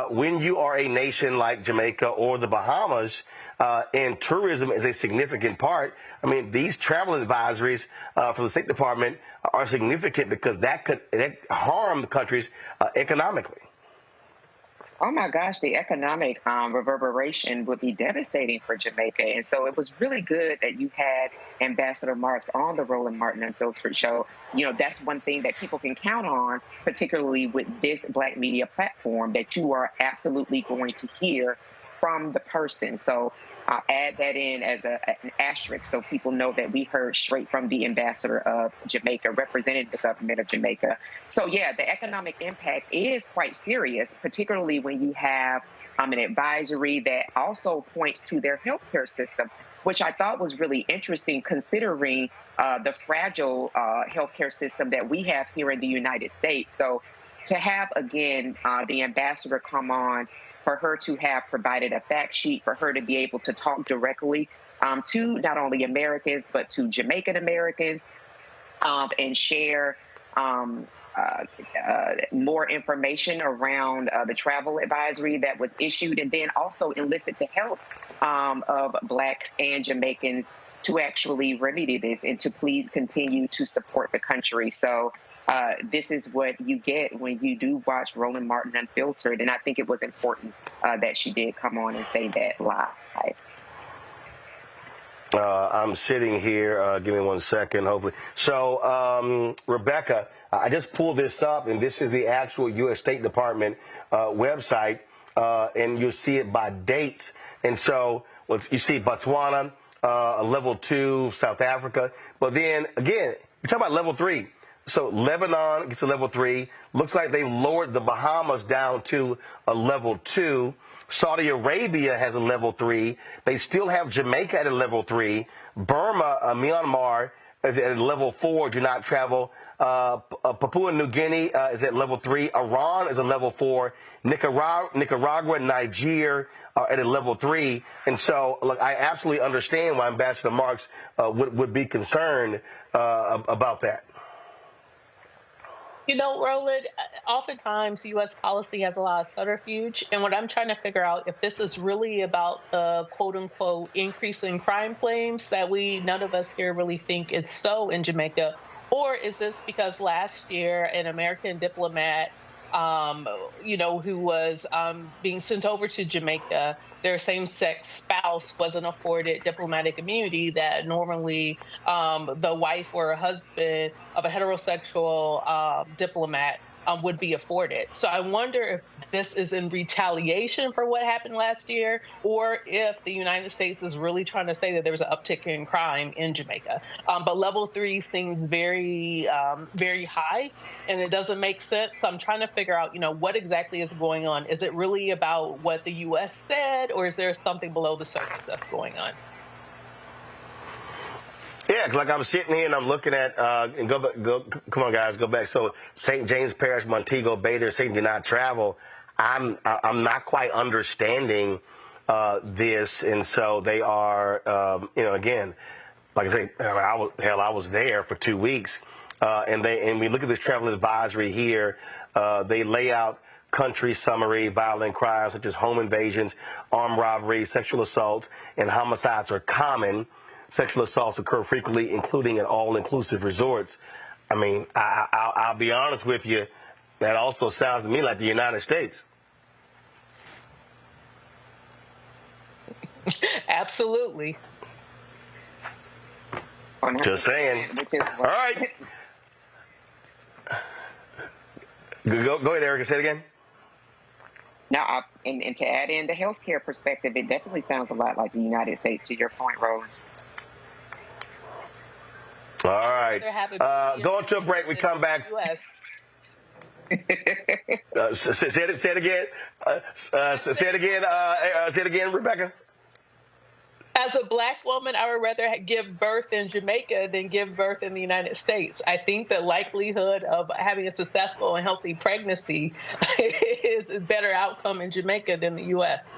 S5: when you are a nation like Jamaica or the Bahamas, and tourism is a significant part, these travel advisories from the State Department are significant because that could harm the countries economically.
S12: Oh my gosh, the economic reverberation would be devastating for Jamaica. And so it was really good that you had Ambassador Marks on the Roland Martin Unfiltered show. That's one thing that people can count on, particularly with this Black media platform, that you are absolutely going to hear from the person. So I'll add that in as an asterisk so people know that we heard straight from the ambassador of Jamaica, representing the government of Jamaica. So, yeah, the economic impact is quite serious, particularly when you have an advisory that also points to their healthcare system, which I thought was really interesting considering the fragile healthcare system that we have here in the United States. So to have, again, the ambassador come on, for her to have provided a fact sheet, for her to be able to talk directly to not only Americans, but to Jamaican Americans and share more information around the travel advisory that was issued, and then also elicit the help of Blacks and Jamaicans to actually remedy this and to please continue to support the country. So this is what you get when you do watch Roland Martin Unfiltered. And I think it was important that she did come on and say that live.
S5: I'm sitting here. Give me 1 second, hopefully. So, Rebecca, I just pulled this up, and this is the actual U.S. State Department website, and you'll see it by date. And so you see Botswana, level 2, South Africa. But then, again, you're talking about level 3. So Lebanon gets a level 3. Looks like they've lowered the Bahamas down to a level 2. Saudi Arabia has a level 3. They still have Jamaica at a level 3. Burma, Myanmar is at level 4, do not travel. Papua New Guinea is at level 3. Iran is a level 4. Nicaragua, Niger are at a level 3. And so, look, I absolutely understand why Ambassador Marks would be concerned about that.
S7: You know, Roland, oftentimes U.S. policy has a lot of subterfuge. And what I'm trying to figure out, if this is really about the quote unquote increase in crime claims that none of us here really think is so in Jamaica, or is this because last year an American diplomat, who was being sent over to Jamaica, their same-sex spouse wasn't afforded diplomatic immunity that normally the wife or husband of a heterosexual diplomat would be afforded. So I wonder if this is in retaliation for what happened last year, or if the United States is really trying to say that there's an uptick in crime in Jamaica. But level 3 seems very, very high, and it doesn't make sense. So I'm trying to figure out, what exactly is going on. Is it really about what the U.S. said, or is there something below the surface that's going on?
S5: Yeah, because like I'm sitting here and I'm looking at, come on guys, go back. So St. James Parish, Montego Bay, they're saying do not travel. I'm not quite understanding this, and so they are, again, like I say, I was there for 2 weeks, and we look at this travel advisory here. They lay out country summary: violent crimes such as home invasions, armed robbery, sexual assaults, and homicides are common. Sexual assaults occur frequently, including at all-inclusive resorts. I mean, I'll be honest with you, that also sounds to me like the United States.
S7: Absolutely.
S5: Just saying. All right. Go ahead, Erica. Say it again.
S12: Now, and to add in the healthcare perspective, it definitely sounds a lot like the United States, to your point, Roland.
S5: All right. Going to a break. We come back. Say it again. Say it again, Rebecca.
S7: As a Black woman, I would rather give birth in Jamaica than give birth in the United States. I think the likelihood of having a successful and healthy pregnancy is a better outcome in Jamaica than the U.S.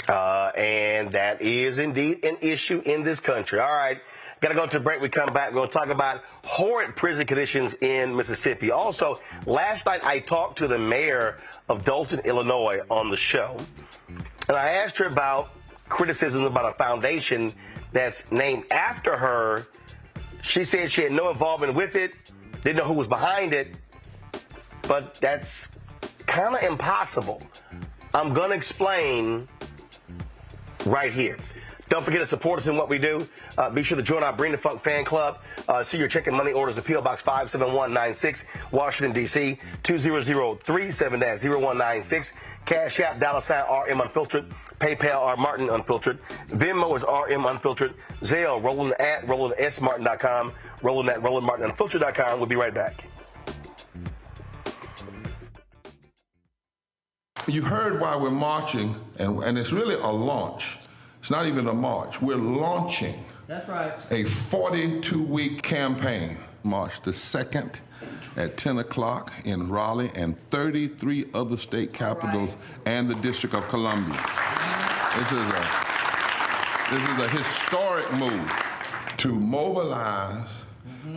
S5: And that is indeed an issue in this country. All right. Got to go to a break. We come back. We're going to talk about horrid prison conditions in Mississippi. Also, last night I talked to the mayor of Dolton, Illinois on the show. And I asked her about criticism about a foundation that's named after her. She said she had no involvement with it, didn't know who was behind it. But that's kind of impossible. I'm going to explain right here. Don't forget to support us in what we do. Be sure to join our Bring the Funk fan club. See your check and money orders at P.O. Box 57196, Washington, D.C. 20037-0196. Cash App, $RM Unfiltered. PayPal, R Martin Unfiltered. Venmo is RM Unfiltered. Zelle, Roland at RolandSMartin.com. Roland at RolandMartinUnfiltered.com. We'll be right back.
S3: You heard why we're marching, and it's really a launch. It's not even a march. We're launching
S4: That's right.
S3: a 42-week campaign. March the 2nd at 10 o'clock in Raleigh and 33 other state capitals and the District of Columbia. This is a historic move to mobilize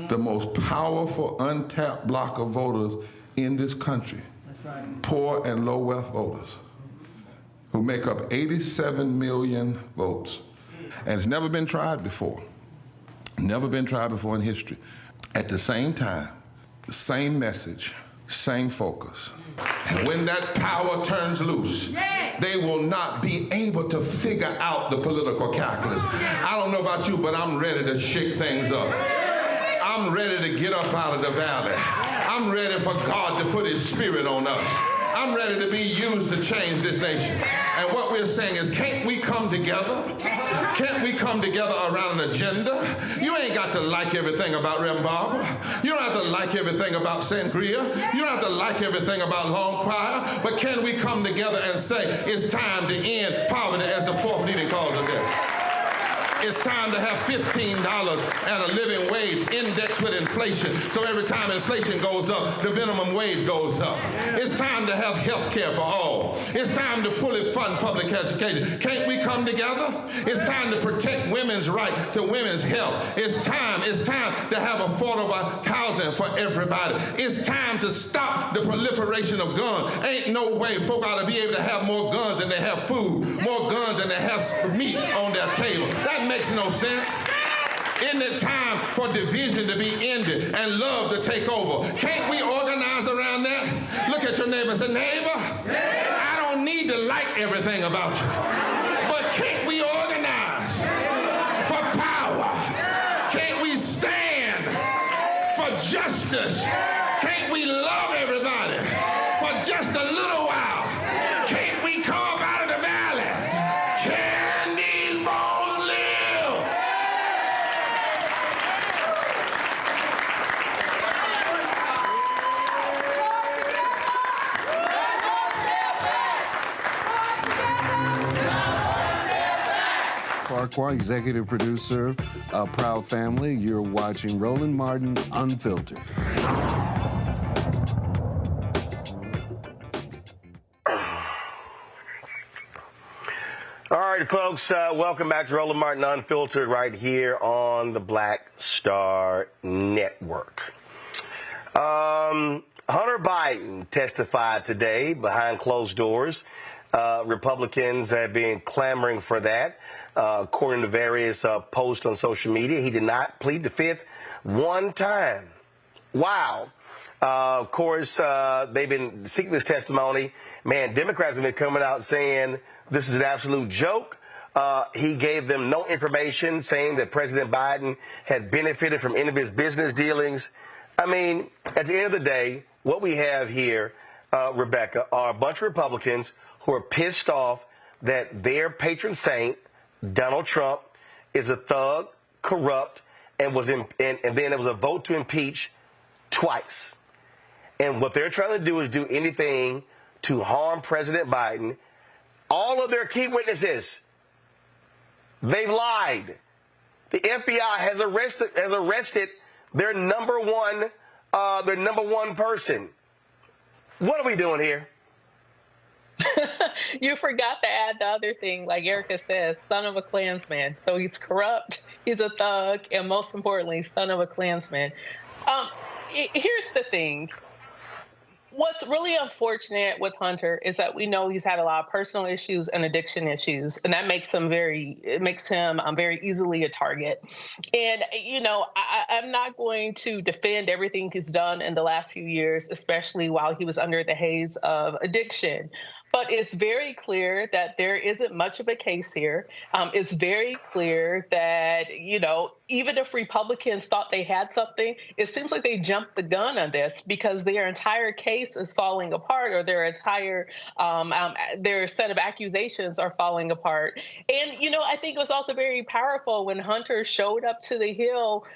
S3: the most powerful untapped block of voters in this country.
S4: That's right.
S3: Poor and low wealth voters, who make up 87 million votes. And it's never been tried before. Never been tried before in history. At the same time, the same message, same focus. And when that power turns loose, they will not be able to figure out the political calculus. I don't know about you, but I'm ready to shake things up. I'm ready to get up out of the valley. I'm ready for God to put his spirit on us. I'm ready to be used to change this nation. And what we're saying is, can't we come together? Can't we come together around an agenda? You ain't got to like everything about Reverend Barbara. You don't have to like everything about Sangria. You don't have to like everything about Long Choir. But can we come together and say, it's time to end poverty as the fourth leading cause of death? It's time to have $15 and a living wage indexed with inflation. So every time inflation goes up, the minimum wage goes up. It's time to have health care for all. It's time to fully fund public education. Can't we come together? It's time to protect women's right to women's health. It's time to have affordable housing for everybody. It's time to stop the proliferation of guns. Ain't no way folk ought to be able to have more guns than they have food, more guns than they have meat on their table. That makes no sense. Isn't it time for division to be ended and love to take over? Can't we organize around that? Look at your neighbor and say, neighbor, I don't need to like everything about you, but can't we organize for power? Can't we stand for justice? Can't we love everybody for just a little while? Can't we come up out of the valley? Can these bones live?
S4: Farquhar, executive producer, Proud Family. You're watching Roland Martin Unfiltered.
S5: All right, folks, welcome back to Roland Martin Unfiltered right here on the Black Star Network. Hunter Biden testified today behind closed doors. Republicans have been clamoring for that. According to various posts on social media, he did not plead the fifth one time. Wow. Of course, they've been seeking this testimony. Man, Democrats have been coming out saying this is an absolute joke. He gave them no information, saying that President Biden had benefited from any of his business dealings. I mean, at the end of the day, what we have here, Rebecca, are a bunch of Republicans who are pissed off that their patron saint, Donald Trump, is a thug, corrupt, and then there was a vote to impeach twice. And what they're trying to do is do anything to harm President Biden. All of their key witnesses, they've lied. The FBI has arrested their number one person. What are we doing here?
S7: You forgot to add the other thing, like Erica says, son of a Klansman. So he's corrupt, he's a thug, and most importantly, son of a Klansman. Here's the thing. What's really unfortunate with Hunter is that we know he's had a lot of personal issues and addiction issues, and that makes him very easily a target. And, you know, I'm not going to defend everything he's done in the last few years, especially while he was under the haze of addiction. But it's very clear that there isn't much of a case here. It's very clear that, you know, even if Republicans thought they had something, it seems like they jumped the gun on this because their entire case is falling apart, or their entire their set of accusations are falling apart. And, you know, I think it was also very powerful when Hunter showed up to the Hill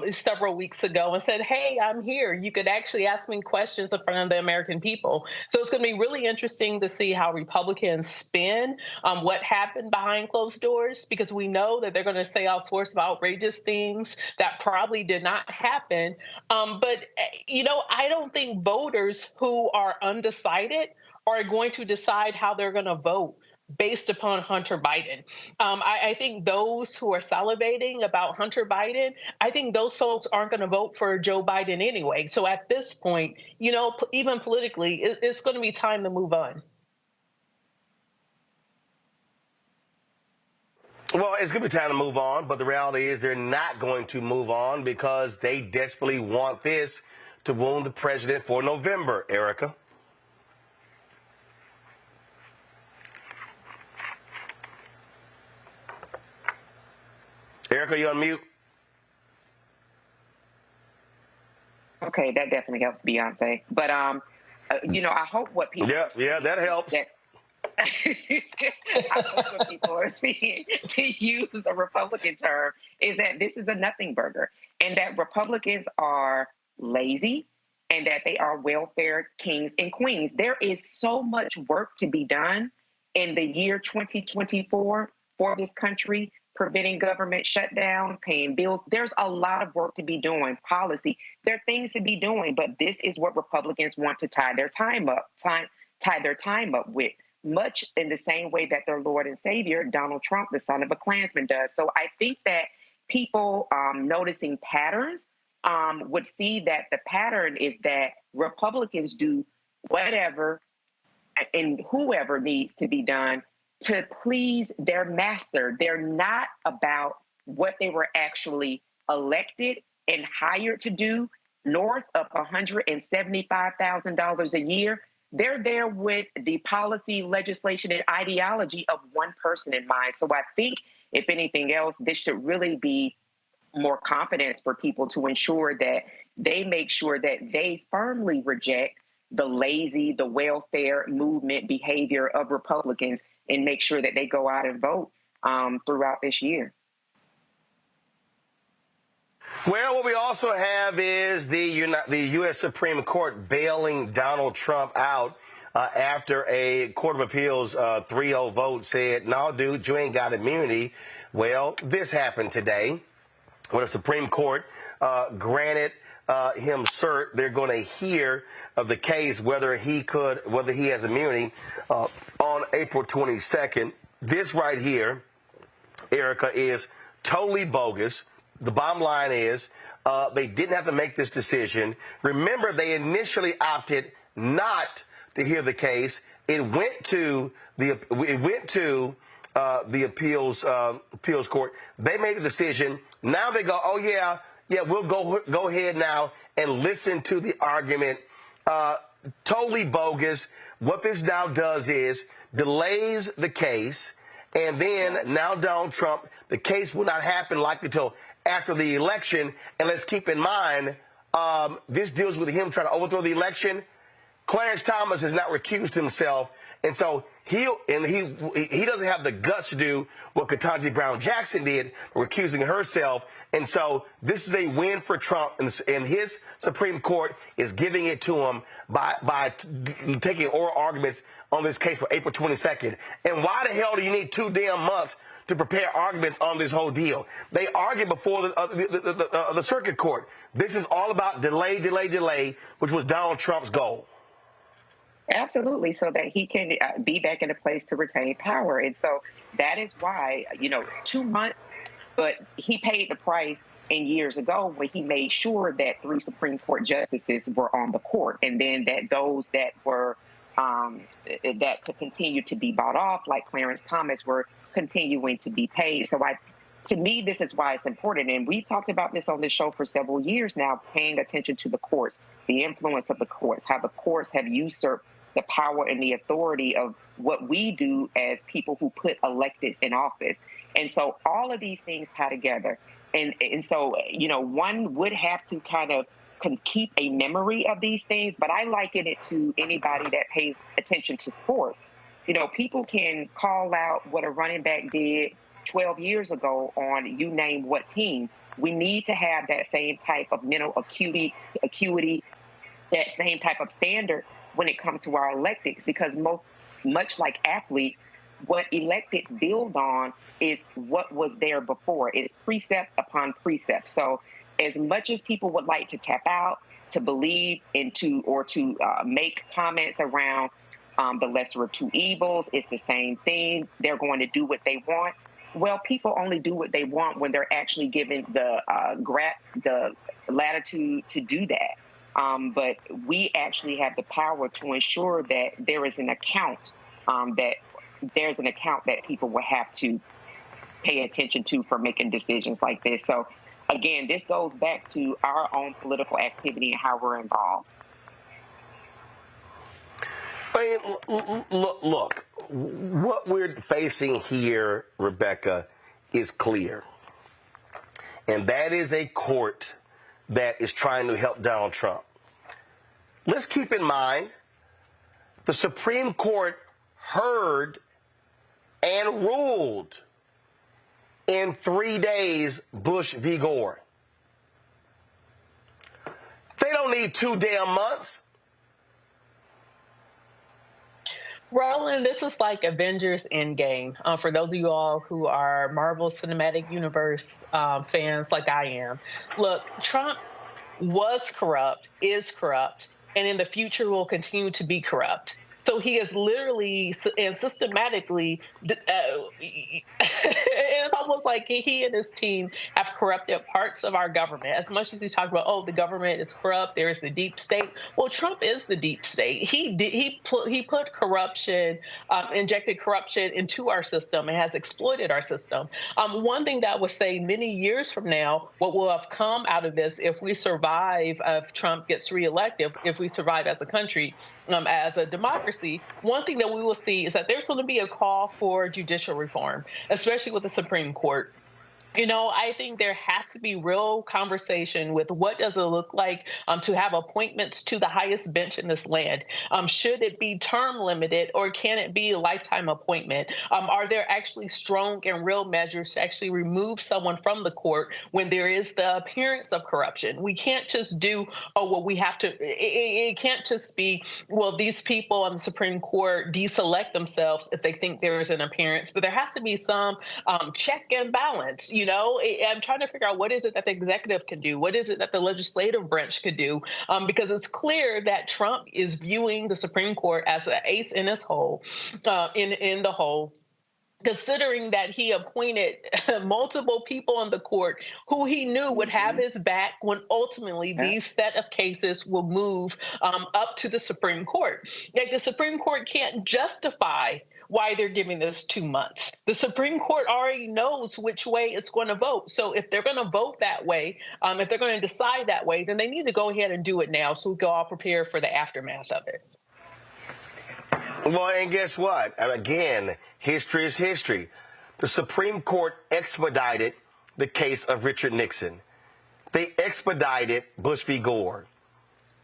S7: several weeks ago and said, hey, I'm here. You could actually ask me questions in front of the American people. So it's going to be really interesting to see how Republicans spin what happened behind closed doors, because we know that they're going to say all sorts of outrageous things that probably did not happen. But, you know, I don't think voters who are undecided are going to decide how they're going to vote based upon Hunter Biden. I think those who are salivating about Hunter Biden, I think those folks aren't going to vote for Joe Biden anyway. So at this point, you know, even politically, it's going to be time to move on.
S5: Well, it's going to be time to move on, but the reality is they're not going to move on because they desperately want this to wound the president for November, Erica. Erica, you on mute?
S12: Okay, that definitely helps Beyonce. But I hope what people
S5: yeah, that helps.
S12: I hope what people are seeing, to use a Republican term, is that this is a nothing burger, and that Republicans are lazy, and that they are welfare kings and queens. There is so much work to be done in the year 2024 for this country, preventing government shutdowns, paying bills. There's a lot of work to be doing, policy. There are things to be doing, but this is what Republicans want to tie their time up with, much in the same way that their Lord and Savior, Donald Trump, the son of a Klansman, does. So I think that people noticing patterns would see that the pattern is that Republicans do whatever and whoever needs to be done to please their master. They're not about what they were actually elected and hired to do, north of $175,000 a year. They're there with the policy, legislation, and ideology of one person in mind. So I think, if anything else, this should really be more confidence for people to ensure that they make sure that they firmly reject the lazy, the welfare movement behavior of Republicans, and make sure that they go out and vote throughout this year.
S5: Well, what we also have is the U.S. Supreme Court bailing Donald Trump out after a Court of Appeals 3-0 vote said, no, dude, you ain't got immunity. Well, this happened today when the Supreme Court granted him cert. They're going to hear of the case whether he has immunity on April 22nd. This right here, Erica, is totally bogus. The bottom line is they didn't have to make this decision. Remember, they initially opted not to hear the case. It went to the appeals court. They made a decision. Now they go, oh yeah, we'll go ahead now and listen to the argument. Totally bogus. What this now does is delays the case, and then now Donald Trump, the case will not happen likely until after the election. And let's keep in mind, this deals with him trying to overthrow the election. Clarence Thomas has not recused himself, and so he doesn't have the guts to do what Ketanji Brown Jackson did, recusing herself. And so this is a win for Trump, and his Supreme Court is giving it to him by taking oral arguments on this case for April 22nd. And why the hell do you need 2 damn months to prepare arguments on this whole deal? They argued before the circuit court. This is all about delay, which was Donald Trump's goal.
S12: Absolutely, so that he can be back in a place to retain power. And so that is why, 2 months, but he paid the price in years ago when he made sure that 3 Supreme Court justices were on the court, and then that those that were that could continue to be bought off, like Clarence Thomas, were continuing to be paid. So to me, this is why it's important. And we've talked about this on this show for several years now, paying attention to the courts, the influence of the courts, how the courts have usurped the power and the authority of what we do as people who put elected in office. And so all of these things tie together. And so, one would have to kind of keep a memory of these things, but I liken it to anybody that pays attention to sports. People can call out what a running back did 12 years ago on you name what team. We need to have that same type of mental acuity, that same type of standard when it comes to our electeds, because much like athletes, what electeds build on is what was there before. It's precept upon precept. So as much as people would like to tap out, to believe into, or to make comments around the lesser of two evils, it's the same thing, they're going to do what they want. Well, people only do what they want when they're actually given the latitude to do that. But we actually have the power to ensure that there is an account, that people will have to pay attention to for making decisions like this. So, again, this goes back to our own political activity and how we're involved.
S5: I mean, look, what we're facing here, Rebecca, is clear. And that is a court that is trying to help Donald Trump. Let's keep in mind The Supreme Court heard and ruled in 3 days Bush v. Gore. They don't need 2 damn months.
S7: Roland, this is like Avengers Endgame. For those of you all who are Marvel Cinematic Universe fans like I am. Look, Trump was corrupt, is corrupt, and in the future will continue to be corrupt. So he is literally and systematically, it's almost like he and his team have corrupted parts of our government. As much as he talked about, oh, the government is corrupt, there is the deep state. Well, Trump is the deep state. He put corruption, injected corruption into our system and has exploited our system. One thing that I would say many years from now, what will have come out of this if we survive, if Trump gets reelected, if we survive as a country, as a democracy, one thing that we will see is that there's going to be a call for judicial reform, especially with the Supreme Court. You know, I think there has to be real conversation with what does it look like to have appointments to the highest bench in this land. Should it be term limited or can it be a lifetime appointment? Are there actually strong and real measures to actually remove someone from the court when there is the appearance of corruption? We can't just do, oh, well, we have to, it can't just be, well, these people on the Supreme Court deselect themselves if they think there is an appearance, but there has to be some check and balance. You know, I'm trying to figure out what is it that the executive can do? What is it that the legislative branch could do? Because it's clear that Trump is viewing the Supreme Court as an ace in his hole, in the hole, considering that he appointed multiple people on the court who he knew would have his back when ultimately these set of cases will move up to the Supreme Court. Like the Supreme Court can't justify why they're giving this 2 months. The Supreme Court already knows which way it's going to vote. So if they're going to vote that way, if they're going to decide that way, then they need to go ahead and do it now so we can all prepare for the aftermath of it.
S5: Well, and guess what? Again, history is history. The Supreme Court expedited the case of Richard Nixon. They expedited Bush v. Gore.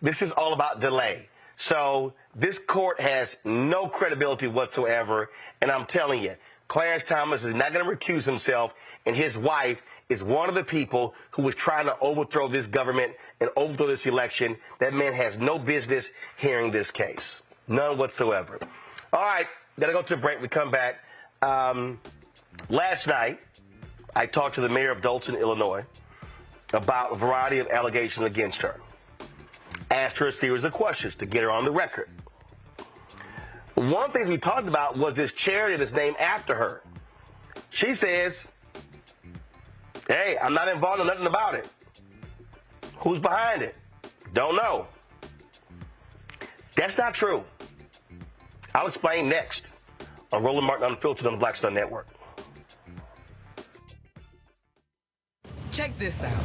S5: This is all about delay. So this court has no credibility whatsoever. And I'm telling you, Clarence Thomas is not going to recuse himself, and his wife is one of the people who was trying to overthrow this government and overthrow this election. That man has no business hearing this case. None whatsoever. All right, got to go to a break. We come back. Last night, I talked to the mayor of Dolton, Illinois, about a variety of allegations against her. Asked her a series of questions to get her on the record. One thing we talked about was this charity that's named after her. She says, hey, I'm not involved in nothing about it. Who's behind it? Don't know. That's not true. I'll explain next on Roland Martin Unfiltered on the Black Star Network.
S13: Check this out.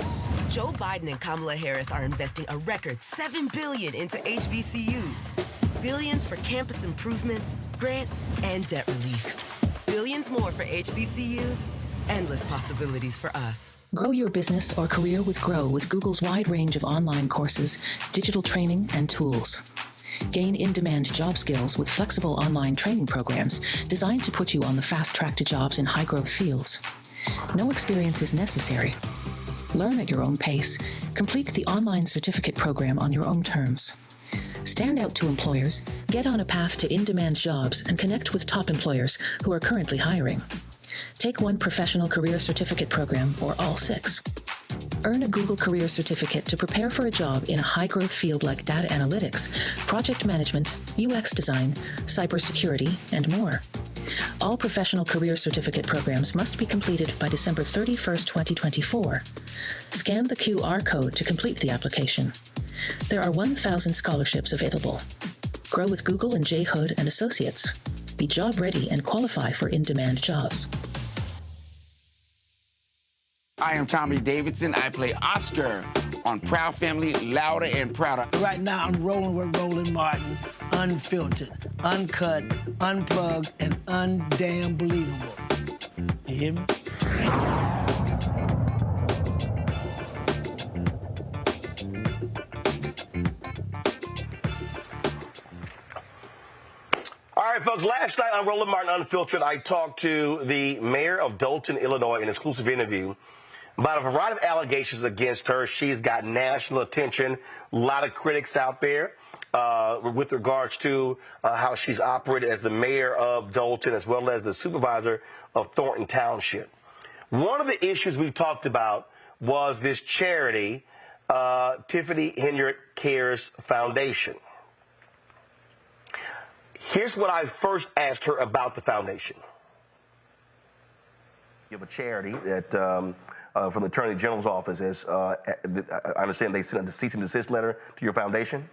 S13: Joe Biden and Kamala Harris are investing a record $7 billion into HBCUs. Billions for campus improvements, grants, and debt relief. Billions more for HBCUs. Endless possibilities for us.
S6: Grow your business or career with Grow with Google's wide range of online courses, digital training, and tools. Gain in-demand job skills with flexible online training programs designed to put you on the fast track to jobs in high-growth fields. No experience is necessary. Learn at your own pace. Complete the online certificate program on your own terms. Stand out to employers, get on a path to in-demand jobs, and connect with top employers who are currently hiring. Take one professional career certificate program or all 6. Earn a Google Career Certificate to prepare for a job in a high-growth field like data analytics, project management, UX design, cybersecurity, and more. All professional career certificate programs must be completed by December 31st, 2024. Scan the QR code to complete the application. There are 1,000 scholarships available. Grow with Google and J. Hood and Associates. Be job ready and qualify for in-demand jobs.
S8: I am Tommy Davidson. I play Oscar on Proud Family, Louder and Prouder.
S10: Right now, I'm rolling with Roland Martin, unfiltered, uncut, unplugged, and undamn believable. You hear me?
S5: right, folks, last night on Roland Martin Unfiltered, I talked to the mayor of Dolton, Illinois, in an exclusive interview about a variety of allegations against her. She's got national attention, a lot of critics out there with regards to how she's operated as the mayor of Dolton as well as the supervisor of Thornton Township. One of the issues we talked about was this charity, Tiffany Henyard Cares Foundation. Here's what I first asked her about the foundation. You have a charity that, from the Attorney General's office, as I understand they sent a cease and desist letter to your foundation?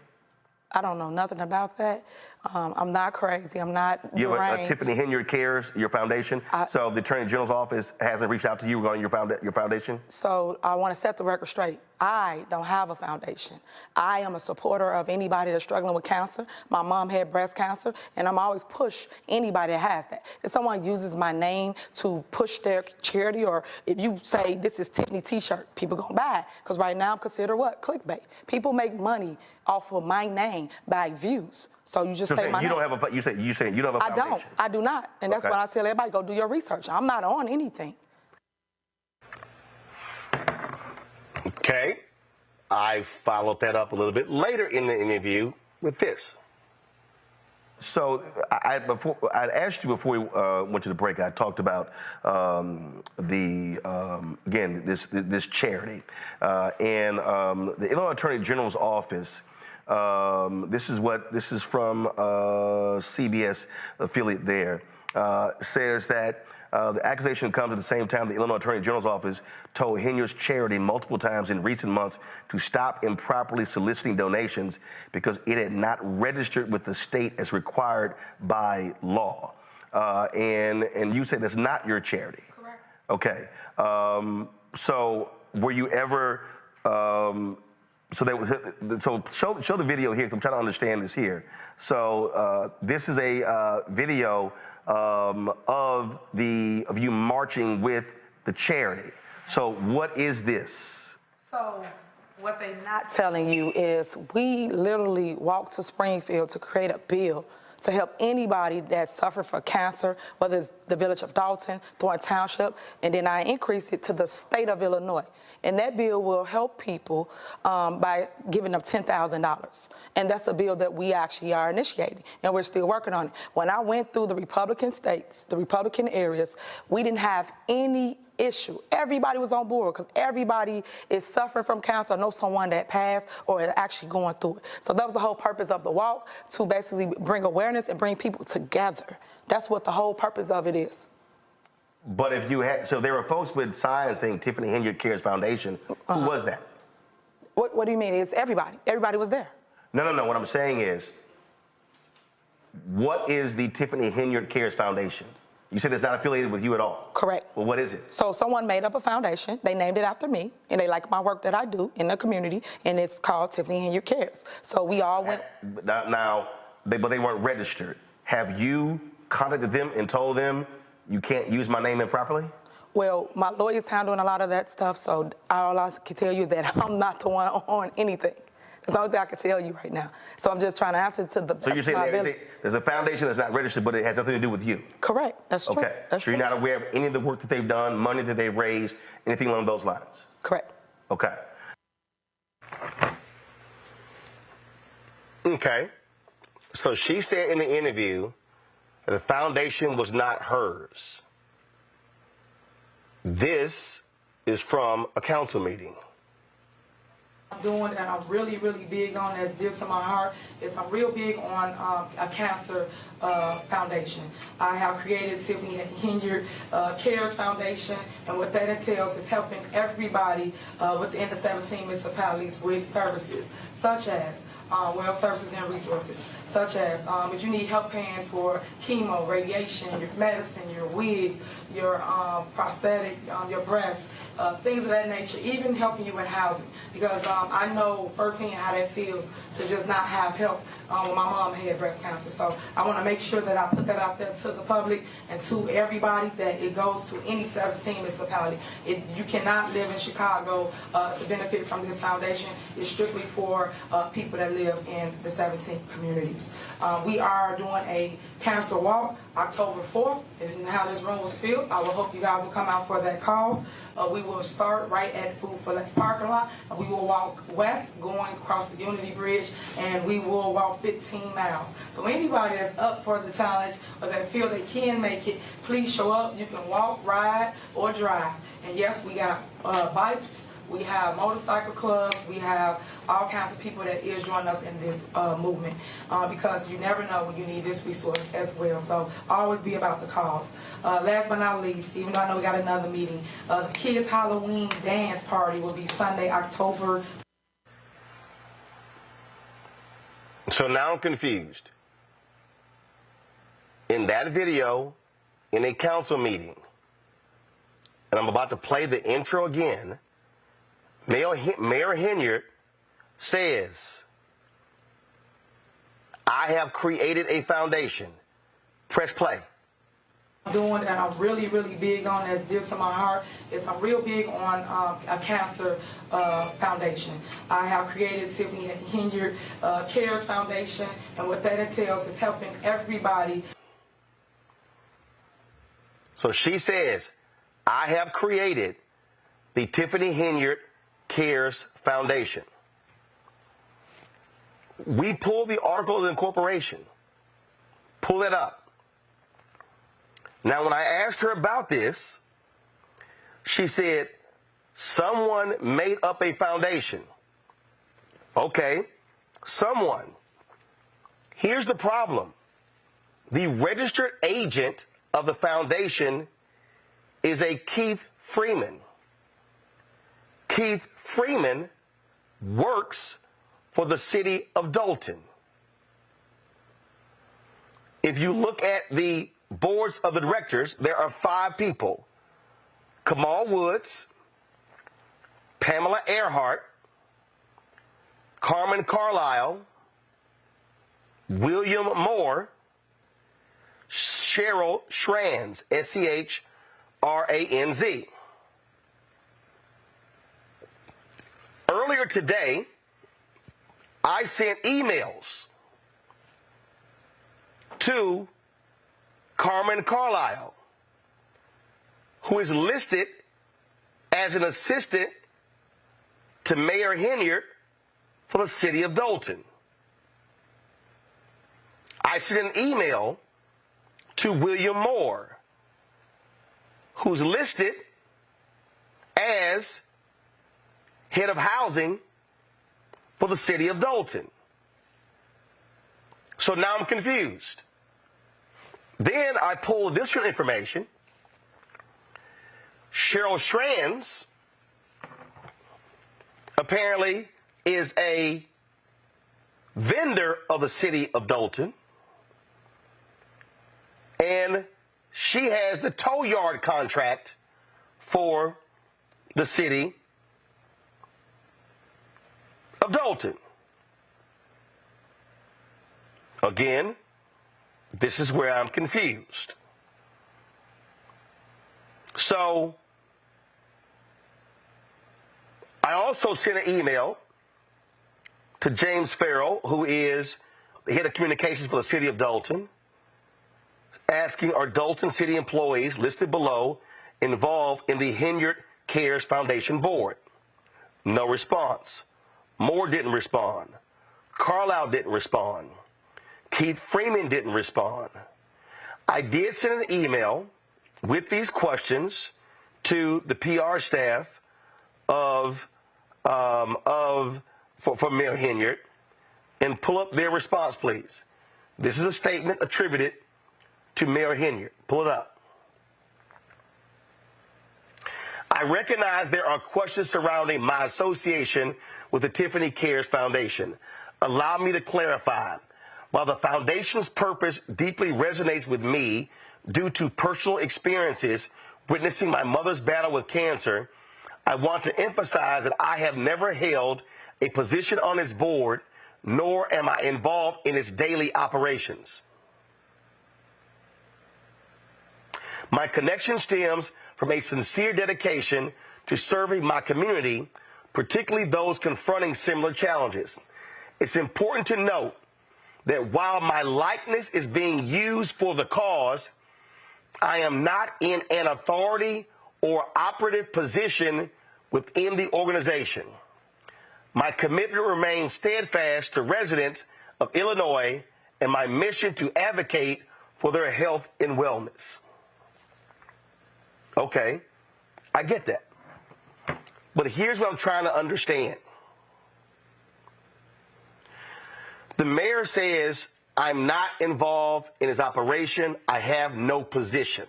S1: I don't know nothing about that. I'm not crazy. I'm not
S5: You have
S1: deranged.
S5: a Tiffany Henyard Cares, your foundation. So the Attorney General's office hasn't reached out to you regarding your foundation?
S1: So I want to set the record straight. I don't have a foundation. I am a supporter of anybody that's struggling with cancer. My mom had breast cancer, and I'm always push anybody that has that. If someone uses my name to push their charity, or if you say this is Tiffany T-shirt, people gonna buy it. Because right now I'm considered what? Clickbait. People make money off of my name by views. So you just say my name.
S5: You say you don't have a foundation.
S1: I do not. And that's why I tell everybody, go do your research. I'm not on anything.
S5: Okay. I followed that up a little bit later in the interview with this. So I'd asked you before we went to the break. I talked about again this charity and the Illinois Attorney General's office. This is from CBS affiliate there. Says that the accusation comes at the same time the Illinois Attorney General's office told Henyard's charity multiple times in recent months to stop improperly soliciting donations because it had not registered with the state as required by law. And you say that's not your charity.
S1: Correct.
S5: Okay. So were you ever? So show the video here. 'Cause I'm trying to understand this here. So this is a video of you marching with the charity. So what is this?
S1: So what they're not telling you is we literally walked to Springfield to create a bill to help anybody that suffered from cancer, whether it's the village of Dolton, Thornton Township, and then I increased it to the state of Illinois. And that bill will help people by giving them $10,000. And that's a bill that we actually are initiating, and we're still working on it. When I went through the Republican states, the Republican areas, we didn't have any issue. Everybody was on board because everybody is suffering from cancer or know someone that passed or is actually going through it. So that was the whole purpose of the walk, to basically bring awareness and bring people together. That's what the whole purpose of it is.
S5: But if you had, so there were folks with signs saying Tiffany Henyard Cares Foundation. Who was that?
S1: What do you mean? It's everybody. Everybody was there.
S5: No. What I'm saying is, what is the Tiffany Henyard Cares Foundation? You said it's not affiliated with you at all.
S1: Correct.
S5: Well, what is it?
S1: So someone made up a foundation. They named it after me, and they like my work that I do in the community, and it's called Tiffany Henyard Cares. So we all went.
S5: But they weren't registered. Have you contacted them and told them you can't use my name improperly?
S1: Well, my lawyer's handling a lot of that stuff, so all I can tell you is that I'm not the one on anything. That's the only thing I can tell you right now. So I'm just trying to answer to the.
S5: So you're saying there's a foundation that's not registered, but it has nothing to do with you?
S1: Correct. That's true.
S5: Okay. So you're not aware of any of the work that they've done, money that they've raised, anything along those lines?
S1: Correct.
S5: Okay. Okay. So she said in the interview that the foundation was not hers. This is from a council meeting.
S1: I'm doing, and I'm really, really big on, that's dear to my heart, is I'm real big on a cancer foundation. I have created Tiffany Henyard Cares Foundation, and what that entails is helping everybody within the 17 municipalities with services, such as well services and resources, such as if you need help paying for chemo, radiation, your medicine, your wigs, your prosthetic, your breast, things of that nature, even helping you in housing. Because I know firsthand how that feels to just not have help when my mom had breast cancer. So I want to make sure that I put that out there to the public and to everybody, that it goes to any 17 municipality. You cannot live in Chicago to benefit from this foundation. It's strictly for for people that live in the 17 communities. We are doing a cancer walk October 4th, and how this room was filled. I will hope you guys will come out for that cause. We will start right at Food for Less parking lot, and we will walk west going across the Unity Bridge, and we will walk 15 miles. So anybody that's up for the challenge or that feel they can make it, please show up. You can walk, ride, or drive. And yes, we got bikes, we have motorcycle clubs, we have all kinds of people that is joining us in this movement, because you never know when you need this resource as well. So always be about the cause. Last but not least, even though I know we got another meeting, the kids' Halloween dance party will be Sunday, October.
S5: So now I'm confused. In that video, in a council meeting, and I'm about to play the intro again, Mayor Henyard says, I have created a foundation. Press play.
S1: Doing and I'm really, really big on, that's dear to my heart, is I'm real big on a cancer foundation. I have created Tiffany Henyard Cares Foundation, and what that entails is helping everybody.
S5: So she says, I have created the Tiffany Henyard Cares Foundation. We pulled the article of incorporation. Pull it up. Now, when I asked her about this, she said, someone made up a foundation. Okay, someone. Here's the problem. The registered agent of the foundation is a Keith Freeman. Keith Freeman works for the city of Dolton. If you look at the boards of the directors, there are 5 people. Kamal Woods, Pamela Earhart, Carmen Carlisle, William Moore, Cheryl Schranz, S-C-H-R-A-N-Z. Earlier today, I sent emails to Carmen Carlisle, who is listed as an assistant to Mayor Henyard for the city of Dolton. I sent an email to William Moore, who's listed as head of housing for the city of Dolton. So now I'm confused. Then I pulled additional information. Cheryl Schranz apparently is a vendor of the city of Dolton, and she has the tow yard contract for the city of Dolton. Again, this is where I'm confused. So, I also sent an email to James Farrell, who is the head of communications for the city of Dolton, asking, are Dolton city employees listed below involved in the Henyard Cares Foundation board? No response. Moore didn't respond. Carlisle didn't respond. Keith Freeman didn't respond. I did send an email with these questions to the PR staff for Mayor Henyard, and pull up their response, please. This is a statement attributed to Mayor Henyard. Pull it up. I recognize there are questions surrounding my association with the Tiffany Cares Foundation. Allow me to clarify. While the foundation's purpose deeply resonates with me due to personal experiences witnessing my mother's battle with cancer, I want to emphasize that I have never held a position on its board, nor am I involved in its daily operations. My connection stems from a sincere dedication to serving my community, particularly those confronting similar challenges. it's important to note that while my likeness is being used for the cause, I am not in an authority or operative position within the organization. My commitment remains steadfast to residents of Illinois and my mission to advocate for their health and wellness. Okay, I get that. But here's what I'm trying to understand. The mayor says, I'm not involved in his operation. I have no position.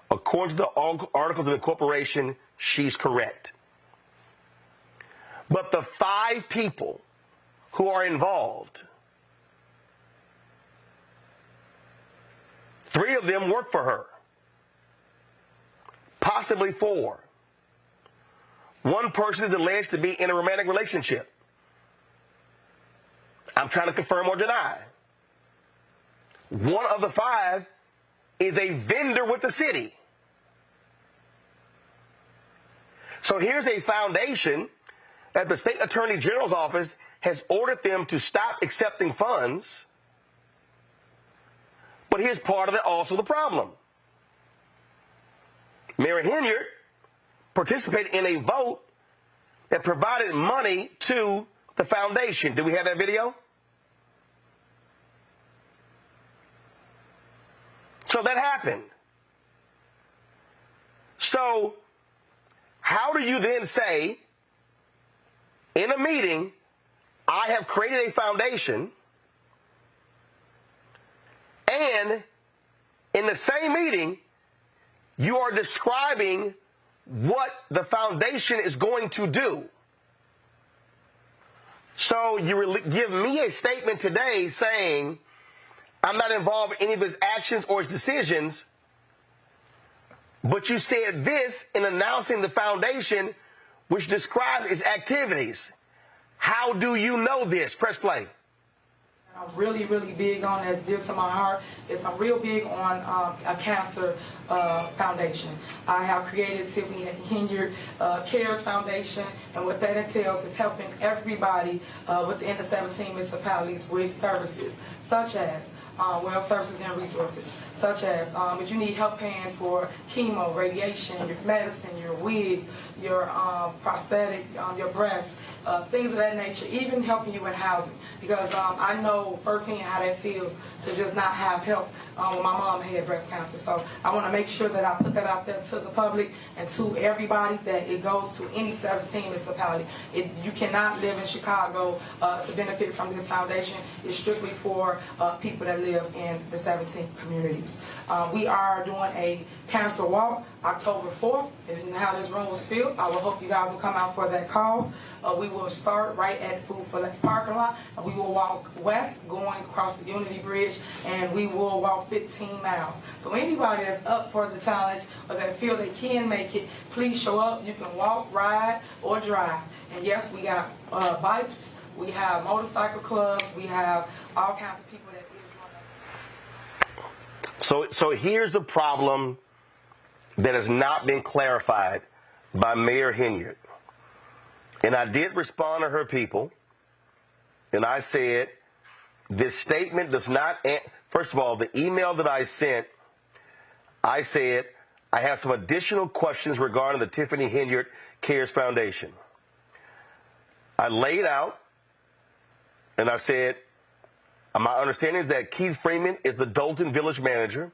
S5: According to the Articles of Incorporation, she's correct. But the 5 people who are involved, 3 of them work for her, possibly 4. One person is alleged to be in a romantic relationship. I'm trying to confirm or deny. One of the 5 is a vendor with the city. So here's a foundation that the state attorney general's office has ordered them to stop accepting funds. But here's part of also the problem. Mayor Henyard participated in a vote that provided money to the foundation. Do we have that video? So that happened. So how do you then say in a meeting, I have created a foundation, and in the same meeting, you are describing what the foundation is going to do? So you give me a statement today saying I'm not involved in any of his actions or his decisions, but you said this in announcing the foundation, which describes its activities. How do you know this? Press play.
S1: I'm really, really big on, that's dear to my heart, is I'm real big on a cancer foundation. I have created Tiffany Henyard Cares Foundation, and what that entails is helping everybody within the 17 municipalities with services, such as well services and resources, such as if you need help paying for chemo, radiation, your medicine, your wigs, your prosthetic, your breast, things of that nature, even helping you in housing. Because I know firsthand how that feels to just not have help when my mom had breast cancer. So I want to make sure that I put that out there to the public and to everybody, that it goes to any 17 municipality. You cannot live in Chicago to benefit from this foundation. It's strictly for people that live in the 17 communities. We are doing a cancer walk October 4th, and how this room was filled. I will hope you guys will come out for that cause. We will start right at Food for Less parking lot, and we will walk west going across the Unity Bridge, and we will walk 15 miles. So anybody that's up for the challenge or that feel they can make it, please show up. You can walk, ride, or drive. And yes, we got bikes, we have motorcycle clubs, we have all kinds of people that is running.
S5: So here's the problem that has not been clarified by Mayor Henyard. And I did respond to her people, and I said, this statement does not, first of all, the email that I sent, I said, I have some additional questions regarding the Tiffany Henyard Cares Foundation. I laid out, and I said, my understanding is that Keith Freeman is the Dolton village manager.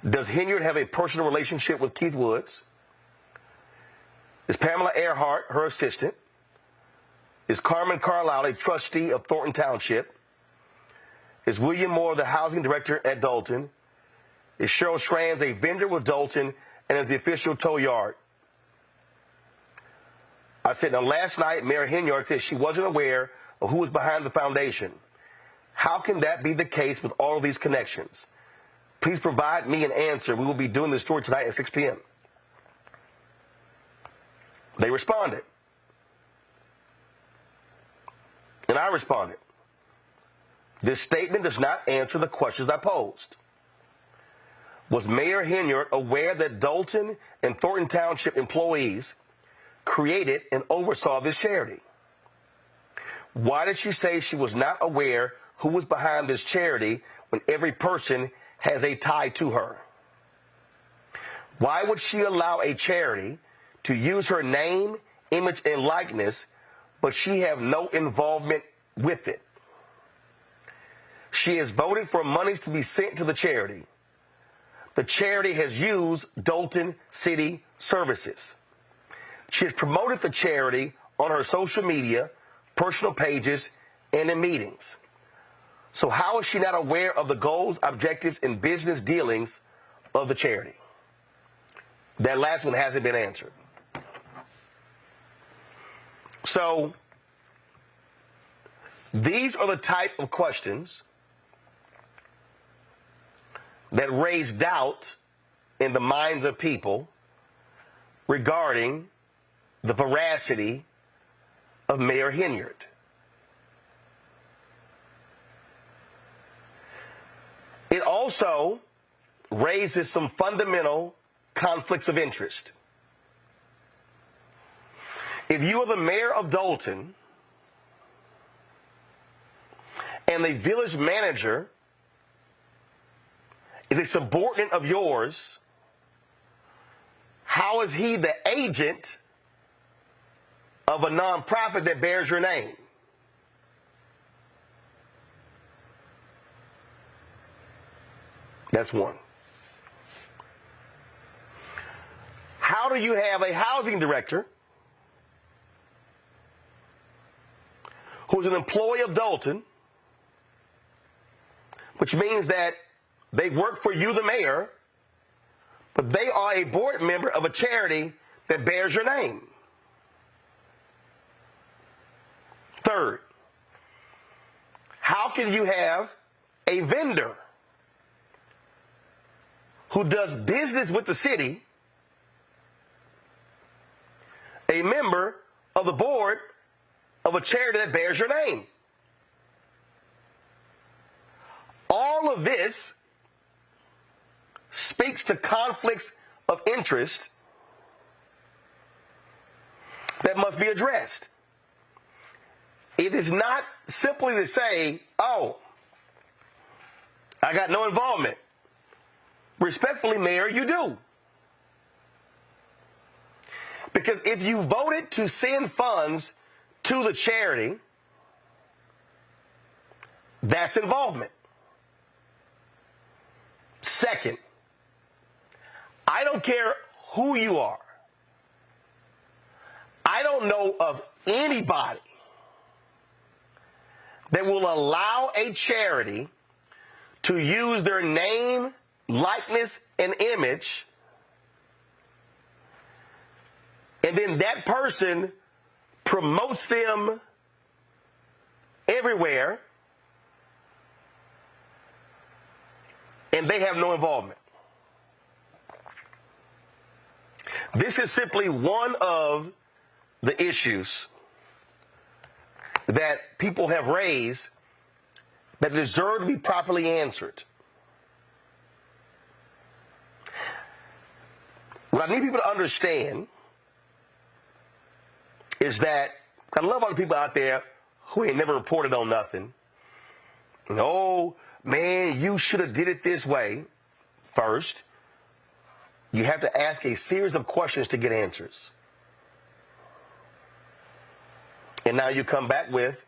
S5: Does Henyard have a personal relationship with Keith Woods? Is Pamela Earhart her assistant? Is Carmen Carlisle a trustee of Thornton Township? Is William Moore the housing director at Dolton? Is Cheryl Strands a vendor with Dolton and is the official tow yard? I said, now last night, Mayor Henyard said she wasn't aware of who was behind the foundation. How can that be the case with all of these connections? Please provide me an answer. We will be doing this story tonight at 6 p.m. They responded. And I responded. This statement does not answer the questions I posed. Was Mayor Henyard aware that Dolton and Thornton Township employees created and oversaw this charity? Why did she say she was not aware who was behind this charity when every person has a tie to her? Why would she allow a charity to use her name, image, and likeness, but she have no involvement with it? She has voted for monies to be sent to the charity. The charity has used Dolton City Services. She has promoted the charity on her social media, personal pages, and in meetings. So how is she not aware of the goals, objectives, and business dealings of the charity? That last one hasn't been answered. So these are the type of questions that raise doubt in the minds of people regarding the veracity of Mayor Henyard. It also raises some fundamental conflicts of interest. If you are the mayor of Dolton and the village manager is a subordinate of yours, how is he the agent of a nonprofit that bears your name? That's one. How do you have a housing director who's an employee of Dolton, which means that they work for you, the mayor, but they are a board member of a charity that bears your name? Third, how can you have a vendor who does business with the city, a member of the board of a charity that bears your name? All of this speaks to conflicts of interest that must be addressed. It is not simply to say, oh, I got no involvement. Respectfully, Mayor, you do. Because if you voted to send funds to the charity, that's involvement. Second, I don't care who you are. I don't know of anybody that will allow a charity to use their name, likeness, and image, and then that person promotes them everywhere, and they have no involvement. This is simply one of the issues that people have raised that deserve to be properly answered. What I need people to understand is that I love all the people out there who ain't never reported on nothing. Oh, man, you should have did it this way. First, you have to ask a series of questions to get answers. And now you come back with,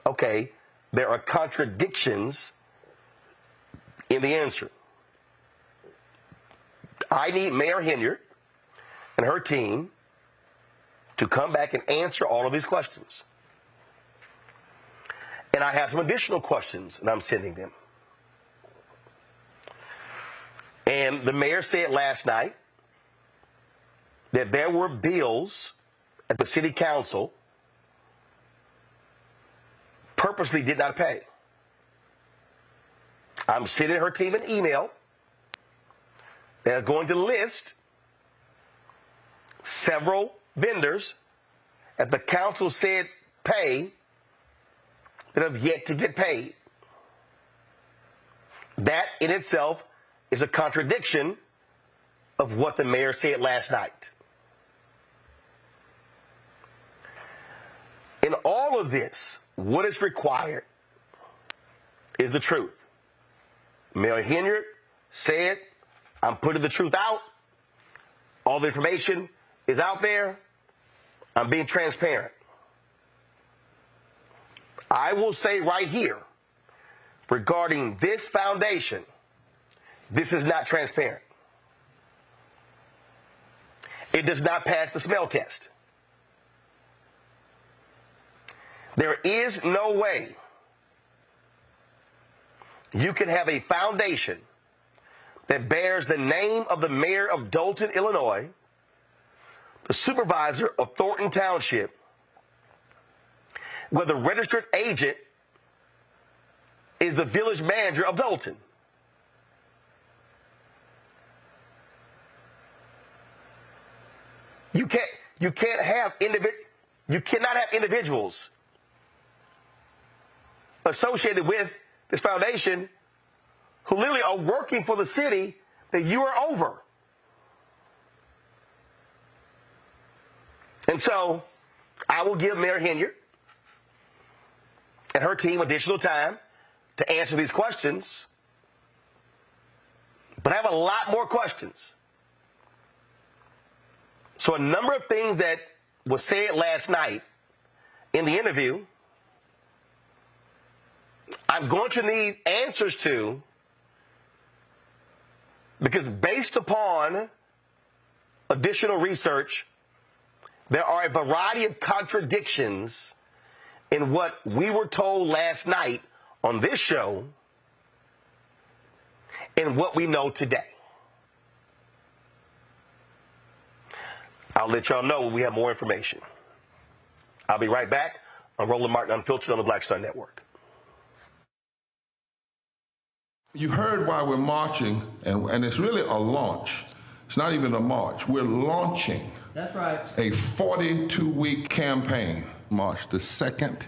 S5: okay, there are contradictions in the answer. I need Mayor Henyard and her team to come back and answer all of these questions. And I have some additional questions, and I'm sending them. And the mayor said last night that there were bills at the city council purposely did not pay. I'm sending her team an email that are going to list several vendors that the council said pay that have yet to get paid. That in itself is a contradiction of what the mayor said last night. In all of this, what is required is the truth. Mayor Henyard said, I'm putting the truth out. All the information is out there. I'm being transparent. I will say right here, regarding this foundation, this is not transparent. It does not pass the smell test. There is no way you can have a foundation that bears the name of the mayor of Dolton, Illinois, the supervisor of Thornton Township, where the registered agent is the village manager of Dolton. You cannot have individuals associated with this foundation who literally are working for the city that you are over. And so I will give Mayor Henyard and her team additional time to answer these questions. But I have a lot more questions. So a number of things that was said last night in the interview, I'm going to need answers to, because based upon additional research, there are a variety of contradictions in what we were told last night on this show and what we know today. I'll let y'all know when we have more information. I'll be right back on Roland Martin Unfiltered on the Black Star Network.
S3: You heard why we're marching, and it's really a launch. It's not even a march. We're launching.
S9: That's right.
S3: A 42-week campaign. March the 2nd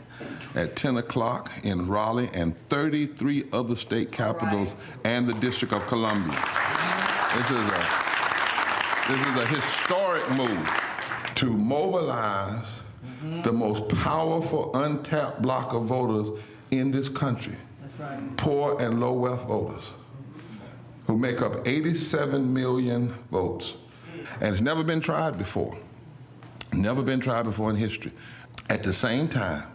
S3: at 10 o'clock in Raleigh and 33 other state capitals and the District of Columbia. This is a historic move to mobilize the most powerful untapped block of voters in this country. That's right. Poor and low wealth voters who make up 87 million votes. And it's never been tried before. Never been tried before in history. At the same time,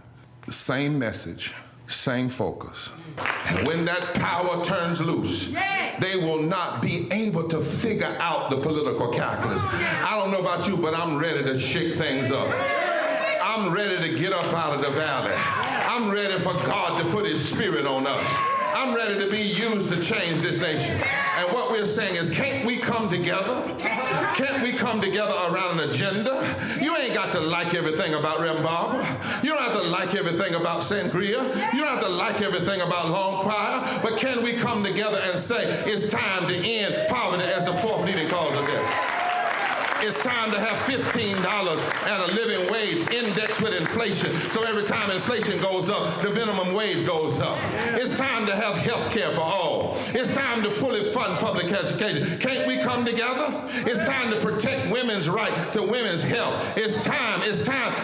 S3: the same message, same focus. And when that power turns loose, they will not be able to figure out the political calculus. I don't know about you, but I'm ready to shake things up. I'm ready to get up out of the valley. I'm ready for God to put his spirit on us. I'm ready to be used to change this nation. And what we're saying is, can't we come together? Can't we come together around an agenda? You ain't got to like everything about Rembaba. You don't have to like everything about Sangria. You don't have to like everything about Long Choir. But can we come together and say, it's time to end poverty as the fourth leading cause of death? It's time to have $15 and a living wage indexed with inflation. So every time inflation goes up, the minimum wage goes up. It's time to have health care for all. It's time to fully fund public education. Can't we come together? It's time to protect women's right to women's health. It's time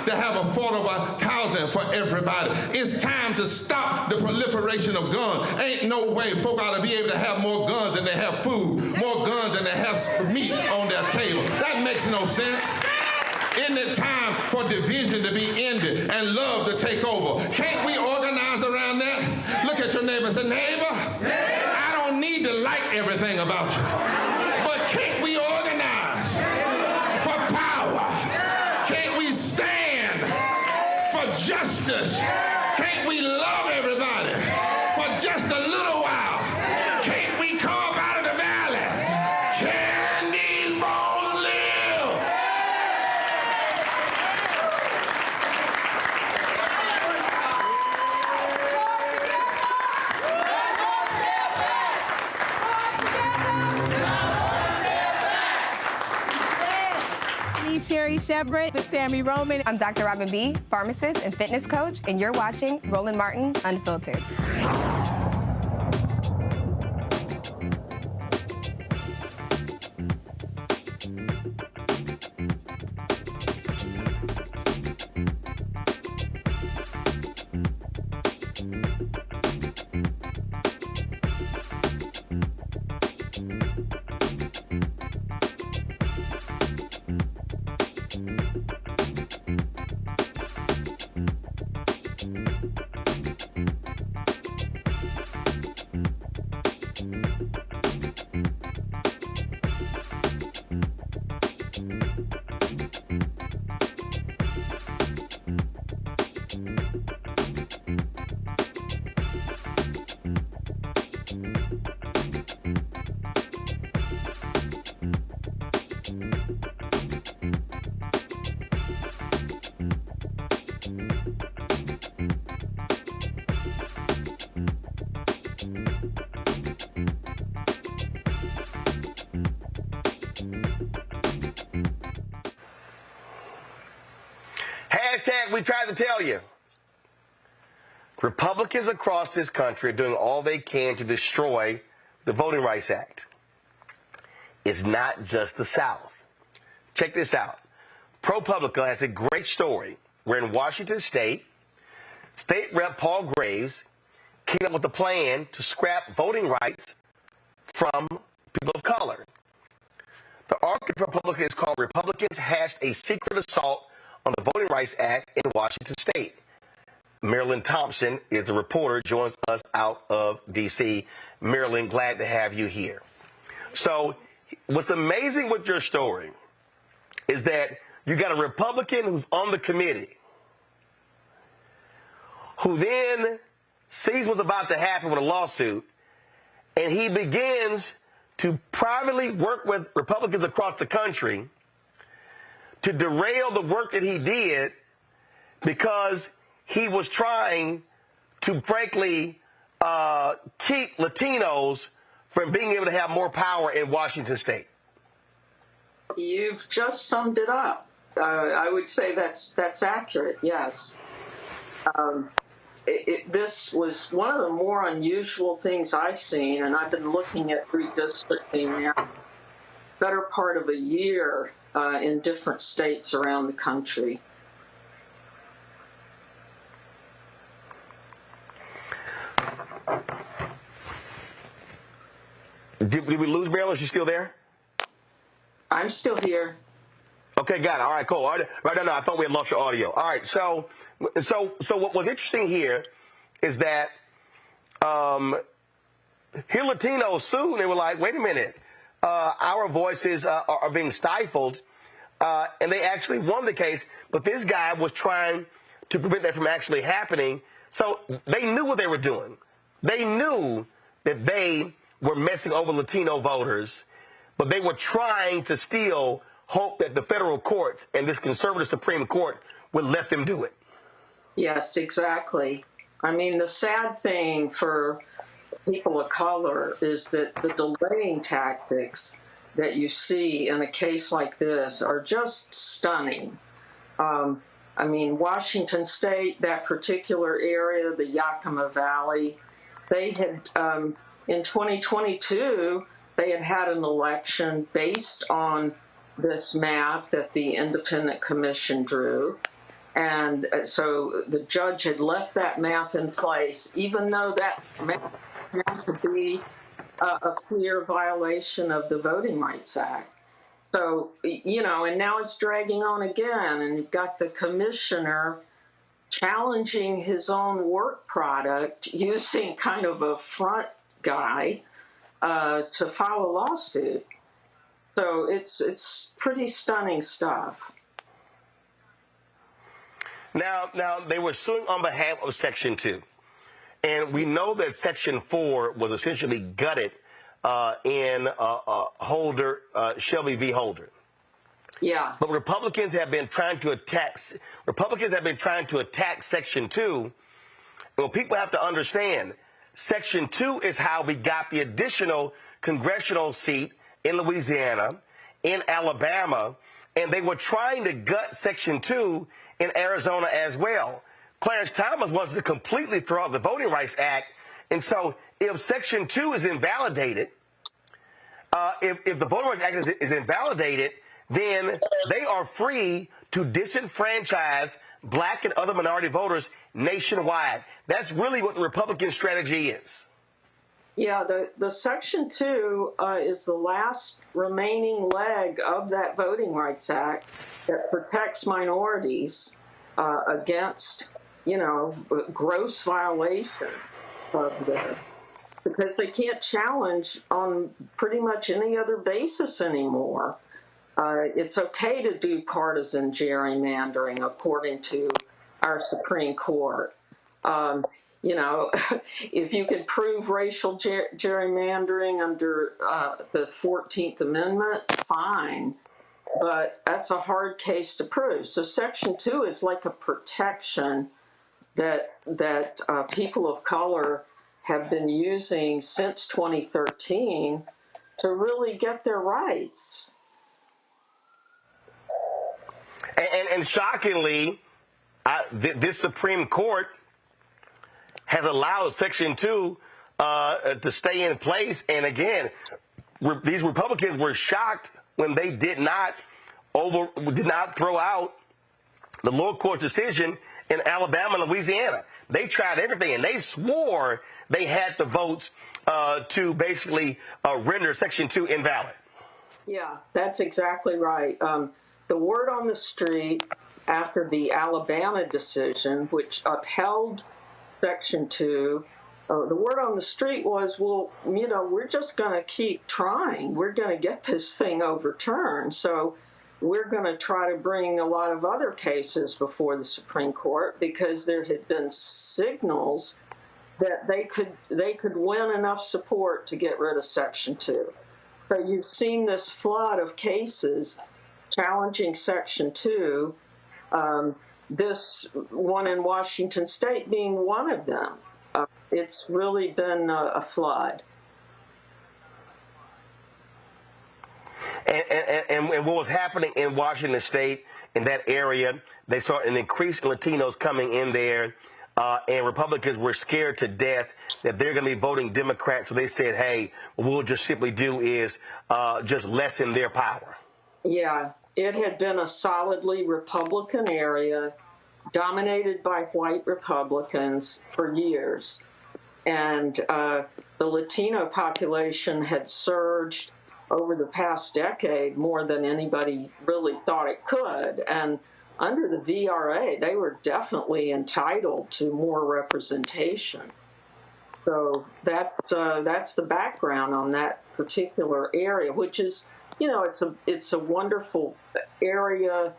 S3: to have affordable housing for everybody. It's time to stop the proliferation of guns. Ain't no way folk ought to be able to have more guns than they have food, more guns than they have meat on their table. That makes no sense. Isn't it time for division to be ended and love to take over? Can't we organize around that? Look at your neighbor and say, neighbor, I don't need to like everything about you, but can't we organize for power? Can't we stand for justice? Can't we love everybody for just a little while? Can't we come up out of the valley? Can these bones live?
S11: Me, Sherry Shepard, with Sammy Roman. I'm Dr. Robin B., pharmacist and fitness coach, and you're watching Roland Martin Unfiltered.
S5: like we tried to tell you, Republicans across this country are doing all they can to destroy the Voting Rights Act. It's not just the South. Check this out. ProPublica has a great story where in Washington State, State Rep Paul Graves came up with a plan to scrap voting rights from people of color. The article in ProPublica is called Republicans Hashed a Secret Assault on the Voting Rights Act in Washington State. Marilyn Thompson is the reporter, joins us out of D.C. Marilyn, glad to have you here. So what's amazing with your story is that you got a Republican who's on the committee who then sees what's about to happen with a lawsuit, and he begins to privately work with Republicans across the country to derail the work that he did because he was trying to, frankly, keep Latinos from being able to have more power in Washington State.
S9: You've just summed it up. I would say that's accurate, yes. This was one of the more unusual things I've seen, and I've been looking at redistricting now better part of a year in different states around the country.
S5: Did we lose Marilyn? Is she still there?
S9: I'm still here.
S5: Okay, got it. All right, cool. All right, no, I thought we had lost your audio. All right, so what was interesting here is that here Latinos soon, they were like, wait a minute, our voices are being stifled, and they actually won the case, but this guy was trying to prevent that from actually happening, so they knew what they were doing. They knew that they were messing over Latino voters, but they were trying to still hope that the federal courts and this conservative Supreme Court would let them do it.
S9: Yes, exactly. I mean, the sad thing for people of color is that the delaying tactics that you see in a case like this are just stunning. I mean, Washington State, that particular area, the Yakima Valley, they had, in 2022, they had an election based on this map that the independent commission drew. And so the judge had left that map in place, even though that map had to be a clear violation of the Voting Rights Act. So, you know, and now it's dragging on again, and you've got the commissioner challenging his own work product using kind of a front guy to file a lawsuit. So it's pretty stunning stuff.
S5: Now they were suing on behalf of Section 2. And we know that Section 4 was essentially gutted in Shelby v. Holder.
S9: Yeah.
S5: But Republicans have been trying to attack Section 2. Well, people have to understand, Section 2 is how we got the additional congressional seat in Louisiana, in Alabama, and they were trying to gut Section 2 in Arizona as well. Clarence Thomas wants to completely throw out the Voting Rights Act, and so if Section 2 is invalidated, if the Voting Rights Act is invalidated, then they are free to disenfranchise black and other minority voters nationwide. That's really what the Republican strategy is.
S9: Yeah, the Section 2 is the last remaining leg of that Voting Rights Act that protects minorities against, you know, gross violation of the, because they can't challenge on pretty much any other basis anymore. It's okay to do partisan gerrymandering, according to our Supreme Court. You know, if you can prove racial gerrymandering under the 14th Amendment, fine. But that's a hard case to prove. So Section 2 is like a protection that people of color have been using since 2013 to really get their rights.
S5: And shockingly, this Supreme Court has allowed Section 2 to stay in place. And again, these Republicans were shocked when they did not throw out the lower court decision in Alabama and Louisiana. They tried everything, and they swore they had the votes to basically render Section 2 invalid.
S9: Yeah, that's exactly right. The word on the street after the Alabama decision, which upheld Section 2, the word on the street was, well, you know, we're just going to keep trying. We're going to get this thing overturned. So we're going to try to bring a lot of other cases before the Supreme Court, because there had been signals that they could win enough support to get rid of Section 2. So you've seen this flood of cases challenging Section 2, this one in Washington State being one of them. It's really been a flood.
S5: And what was happening in Washington State, in that area, they saw an increase in Latinos coming in there, and Republicans were scared to death that they're going to be voting Democrat. So they said, hey, what we'll just simply do is just lessen their power.
S9: Yeah, it had been a solidly Republican area dominated by white Republicans for years. And the Latino population had surged over the past decade more than anybody really thought it could. And under the VRA, they were definitely entitled to more representation. So that's the background on that particular area, which is, you know, it's a wonderful area,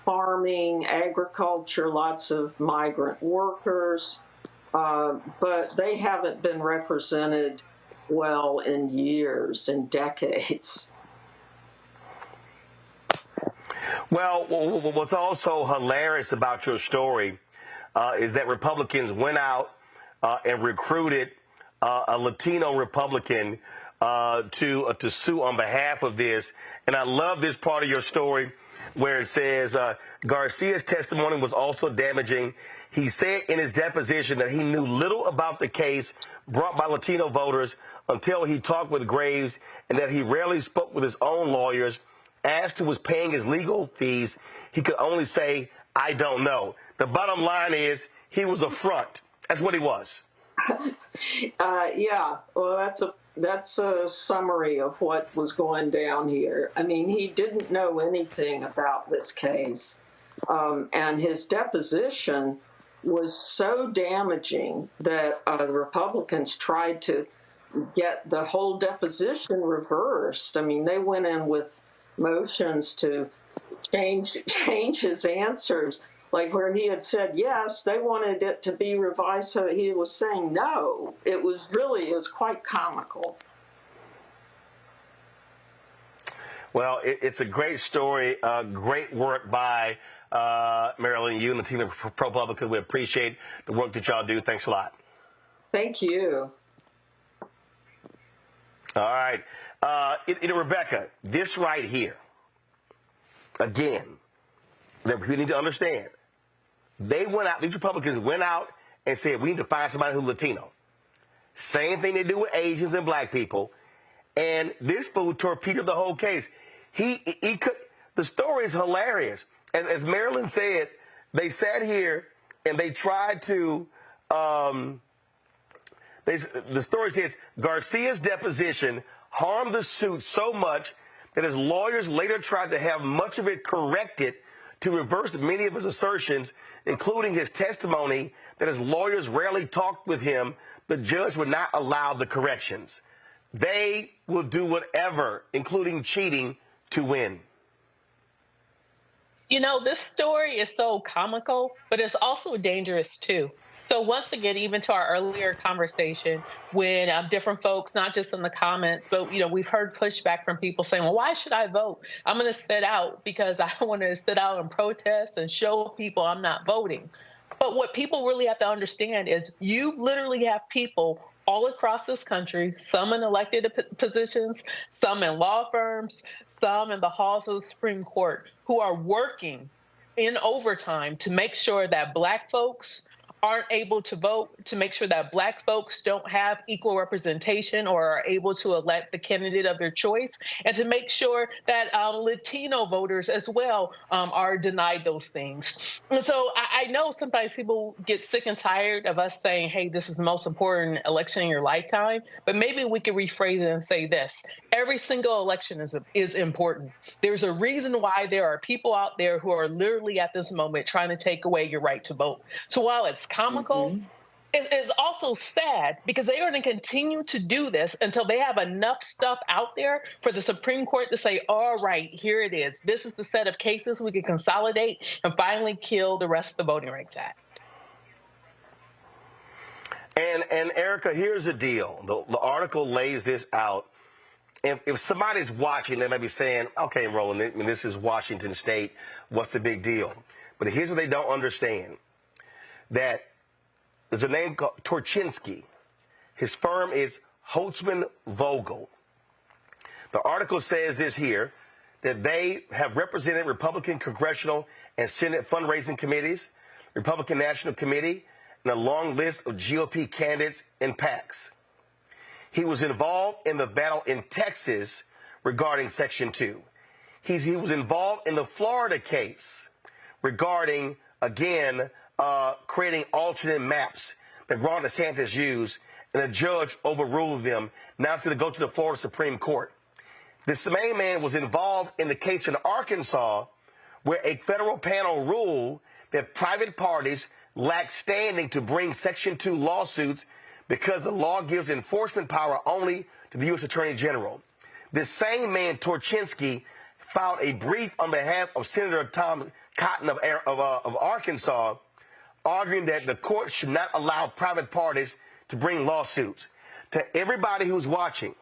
S9: farming, agriculture, lots of migrant workers, but they haven't been represented well in years and decades.
S5: Well, what's also hilarious about your story is that Republicans went out and recruited a Latino Republican to sue on behalf of this. And I love this part of your story where it says Garcia's testimony was also damaging. He said in his deposition that he knew little about the case brought by Latino voters until he talked with Graves, and that he rarely spoke with his own lawyers. Asked who was paying his legal fees, he could only say, I don't know. The bottom line is he was a front. That's what he was.
S9: Yeah, well, that's a summary of what was going down here. I mean, he didn't know anything about this case, and his deposition was so damaging that the Republicans tried to get the whole deposition reversed. I mean, they went in with motions to change his answers, like where he had said yes, they wanted it to be revised, so he was saying no. It was quite comical.
S5: Well, it's a great story, great work by Marilyn, you and the team of ProPublica. We appreciate the work that y'all do. Thanks a lot.
S9: Thank you.
S5: All right. Rebecca, this right here, again, that we need to understand. They went out, these Republicans went out and said, we need to find somebody who's Latino. Same thing they do with Asians and black people. And this fool torpedoed the whole case. He could, the story is hilarious. As Marilyn said, they sat here and they tried to, the story says, Garcia's deposition harmed the suit so much that his lawyers later tried to have much of it corrected to reverse many of his assertions, including his testimony that his lawyers rarely talked with him. The judge would not allow the corrections. They will do whatever, including cheating, to win.
S7: You know, this story is so comical, but it's also dangerous too. So once again, even to our earlier conversation, when different folks, not just in the comments, but, you know, we've heard pushback from people saying, well, why should I vote? I'm going to sit out because I want to sit out and protest and show people I'm not voting. But what people really have to understand is you literally have people all across this country, some in elected positions, some in law firms, some in the halls of the Supreme Court, who are working in overtime to make sure that Black folks aren't able to vote, to make sure that Black folks don't have equal representation or are able to elect the candidate of their choice, and to make sure that Latino voters as well are denied those things. And so I know sometimes people get sick and tired of us saying, hey, this is the most important election in your lifetime, but maybe we could rephrase it and say this: every single election is important. There's a reason why there are people out there who are literally at this moment trying to take away your right to vote. So while it's comical, it's also sad, because they are going to continue to do this until they have enough stuff out there for the Supreme Court to say, all right, here it is. This is the set of cases we can consolidate and finally kill the rest of the Voting Rights Act.
S5: And Erica, here's the deal. The article lays this out. If somebody's watching, they may be saying, okay, Roland, I mean, this is Washington State. What's the big deal? But here's what they don't understand. That there's a name called Torchinsky. His firm is Holtzman Vogel. The article says this here, that they have represented Republican congressional and Senate fundraising committees, Republican National Committee, and a long list of GOP candidates and PACs. He was involved in the battle in Texas regarding Section 2. He was involved in the Florida case regarding, again, creating alternate maps that Ron DeSantis used, and a judge overruled them. Now it's going to go to the Florida Supreme Court. This main man was involved in the case in Arkansas, where a federal panel ruled that private parties lack standing to bring Section 2 lawsuits because the law gives enforcement power only to the U.S. Attorney General. This same man, Torchinsky, filed a brief on behalf of Senator Tom Cotton of Arkansas, arguing that the court should not allow private parties to bring lawsuits. To everybody who's watching,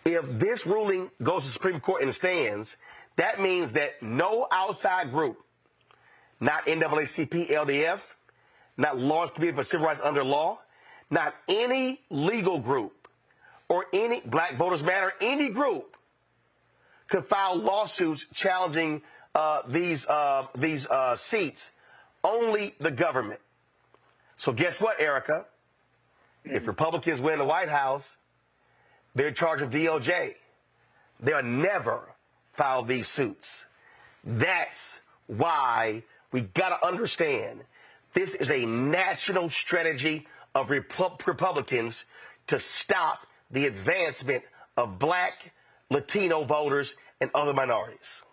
S5: if this ruling goes to the Supreme Court and stands, that means that no outside group, not NAACP, LDF, not Lawyers Committee for Civil Rights Under Law, not any legal group or any Black Voters Matter, any group could file lawsuits challenging these seats. Only the government. So guess what, Erica? If Republicans win the White House, they're in charge of DOJ. They'll never file these suits. That's why we got to understand this is a national strategy of Republicans to stop the advancement of Black, Latino voters, and other minorities.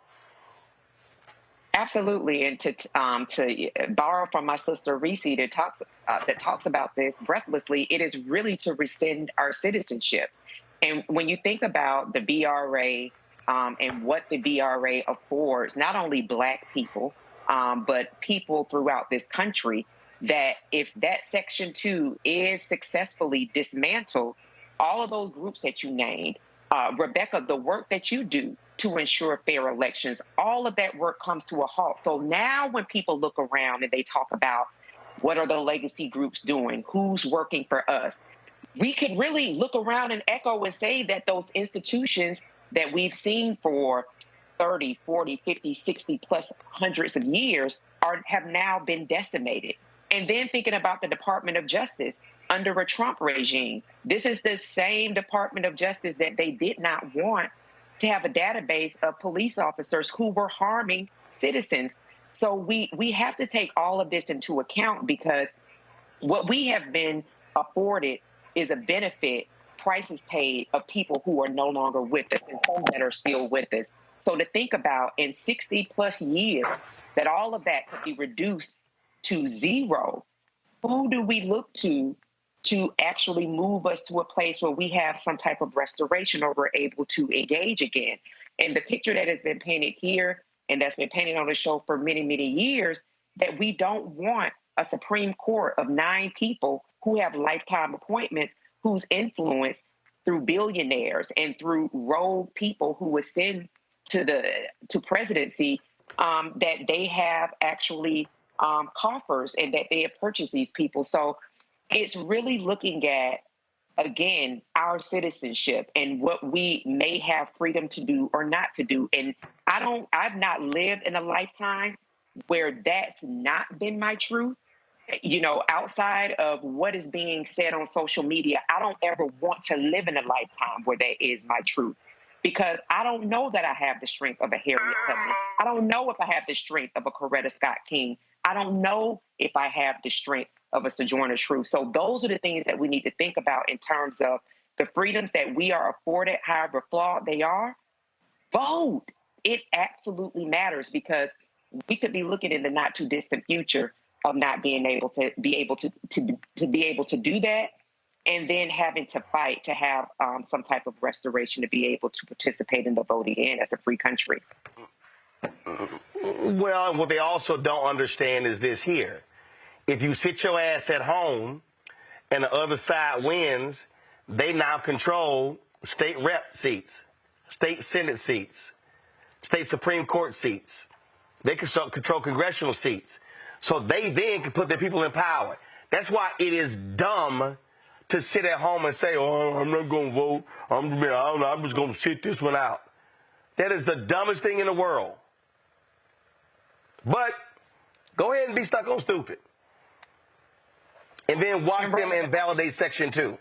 S12: Absolutely, and to borrow from my sister Reese that talks about this breathlessly, it is really to rescind our citizenship. And when you think about the BRA and what the BRA affords, not only Black people, but people throughout this country, that if that Section 2 is successfully dismantled, all of those groups that you named, Rebecca, the work that you do to ensure fair elections, all of that work comes to a halt. So now when people look around and they talk about what are the legacy groups doing, who's working for us, we could really look around and echo and say that those institutions that we've seen for 30, 40, 50, 60 plus hundreds of years have now been decimated. And then thinking about the Department of Justice under a Trump regime, this is the same Department of Justice that they did not want to have a database of police officers who were harming citizens. So we have to take all of this into account, because what we have been afforded is a benefit, prices paid, of people who are no longer with us and some that are still with us. So to think about in 60 plus years that all of that could be reduced to zero, who do we look to actually move us to a place where we have some type of restoration or we're able to engage again? And the picture that has been painted here and that's been painted on the show for many, many years, that we don't want a Supreme Court of 9 people who have lifetime appointments, whose influence through billionaires and through rogue people who ascend to presidency, that they have actually coffers and that they have purchased these people. So it's really looking at again, our citizenship and what we may have freedom to do or not to do. And I've not lived in a lifetime where that's not been my truth. You know, outside of what is being said on social media, I don't ever want to live in a lifetime where that is my truth, because I don't know that I have the strength of a Harriet Tubman. I don't know if I have the strength of a Coretta Scott King. I don't know if I have the strength of a Sojourner Truth. So those are the things that we need to think about in terms of the freedoms that we are afforded, however flawed they are. Vote. It absolutely matters, because we could be looking in the not too distant future of not being able to do that, and then having to fight to have some type of restoration to be able to participate in the voting in as a free country.
S5: Well, what they also don't understand is this here. If you sit your ass at home and the other side wins, they now control state rep seats, state Senate seats, state Supreme Court seats. They can control congressional seats. So they then can put their people in power. That's why it is dumb to sit at home and say, oh, I'm not going to vote. I'm just going to sit this one out. That is the dumbest thing in the world. But go ahead and be stuck on stupid. And then watch them invalidate Section 2.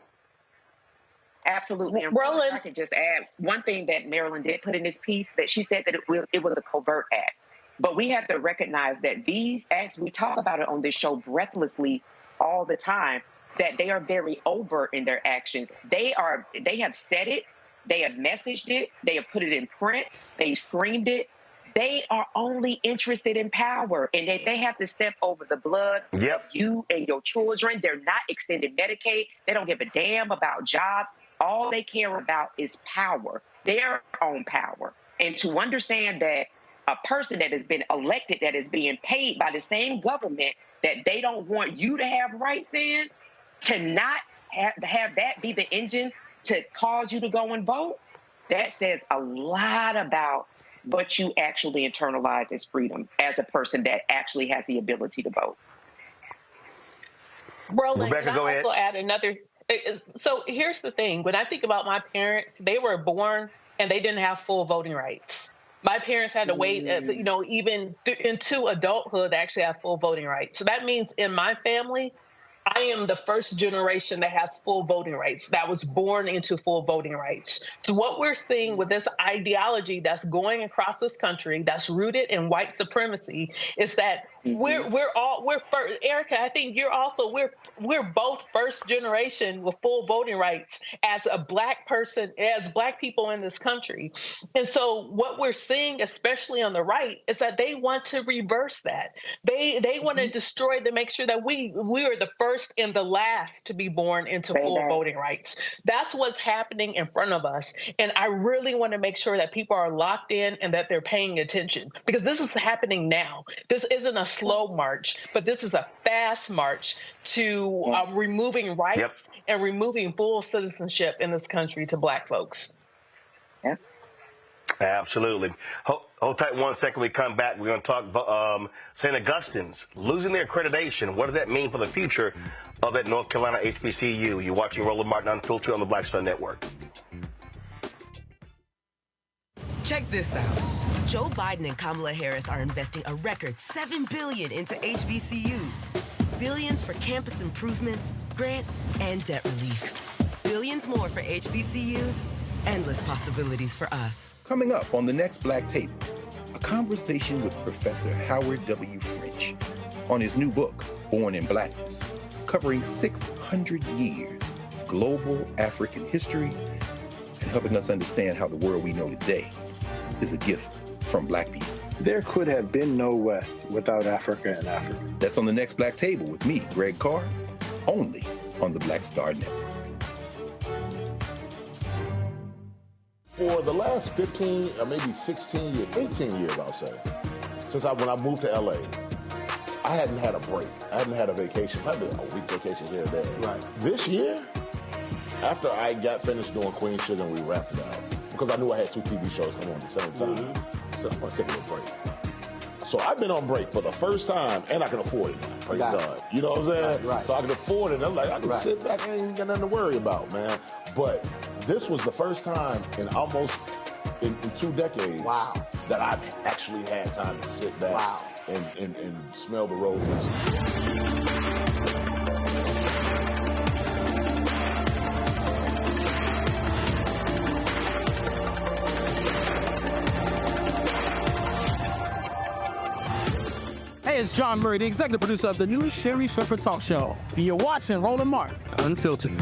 S12: Absolutely. And Roland, I could just add one thing that Marilyn did put in this piece, that she said that it was a covert act. But we have to recognize that these acts, we talk about it on this show breathlessly all the time, that they are very overt in their actions. They have said it, they have messaged it, they have put it in print, they screamed it. They are only interested in power, and they have to step over the blood of you and your children. They're not extending Medicaid. They don't give a damn about jobs. All they care about is power, their own power. And to understand that a person that has been elected, that is being paid by the same government that they don't want you to have rights in, to not have that be the engine to cause you to go and vote, that says a lot about what you actually internalize as freedom as a person that actually has the ability to vote.
S7: Roland,
S5: Rebecca,
S7: can I also add another? So here's the thing. When I think about my parents, they were born and they didn't have full voting rights. My parents had to wait, even into adulthood to actually have full voting rights. So that means in my family, I am the first generation that has full voting rights, that was born into full voting rights. So what we're seeing with this ideology that's going across this country, that's rooted in white supremacy, is that we're first. Erica, I think we're both first generation with full voting rights as a Black person, as Black people in this country. And so what we're seeing, especially on the right, is that they want to reverse that. They want to destroy, to make sure that we are the first and the last to be born into full voting rights. That's what's happening in front of us. And I really want to make sure that people are locked in and that they're paying attention, because this is happening now. This isn't a slow march, but this is a fast march to removing rights and removing full citizenship in this country to Black folks.
S12: Yeah.
S5: Absolutely. Hold tight 1 second. We come back. We're going to talk St. Augustine's losing their accreditation. What does that mean for the future of that North Carolina HBCU? You're watching Roland Martin Unfiltered on the Black Star Network.
S13: Check this out. Joe Biden and Kamala Harris are investing a record $7 billion into HBCUs. Billions for campus improvements, grants, and debt relief. Billions more for HBCUs. Endless possibilities for us.
S15: Coming up on the next Black Table, a conversation with Professor Howard W. French on his new book, Born in Blackness, covering 600 years of global African history and helping us understand how the world we know today is a gift from Black people.
S16: There could have been no West without Africa and Africa.
S15: That's on the next Black Table with me, Greg Carr, only on the Black Star Network.
S17: For the last 15 or maybe 16 years, 18 years, I'll say, since when I moved to LA, I hadn't had a break. I hadn't had a vacation, probably a week vacation here or there. Right. This year, after I got finished doing Queen Sugar and we wrapped it out, because I knew I had 2 TV shows coming on at the same time, I said, I'm going to take a little break. So I've been on break for the first time, and I can afford it now. Praise God. You know what I'm saying?
S14: Right.
S17: So I can afford it. And I'm like, I can sit back and ain't got nothing to worry about, man. But this was the first time in almost in 2 decades that I've actually had time to sit back and smell the roses.
S18: Hey, it's John Murray, the executive producer of the new Sherry Shepherd Talk Show. And you're watching Roland Martin Unfiltered.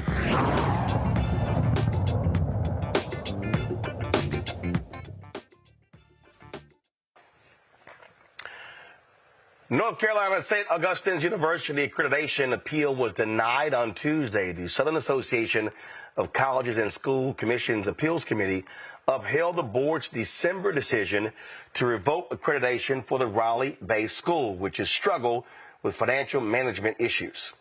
S5: North Carolina St. Augustine's University accreditation appeal was denied on Tuesday. The Southern Association of Colleges and School Commissions Appeals Committee upheld the board's December decision to revoke accreditation for the Raleigh-based school, which has struggled with financial management issues.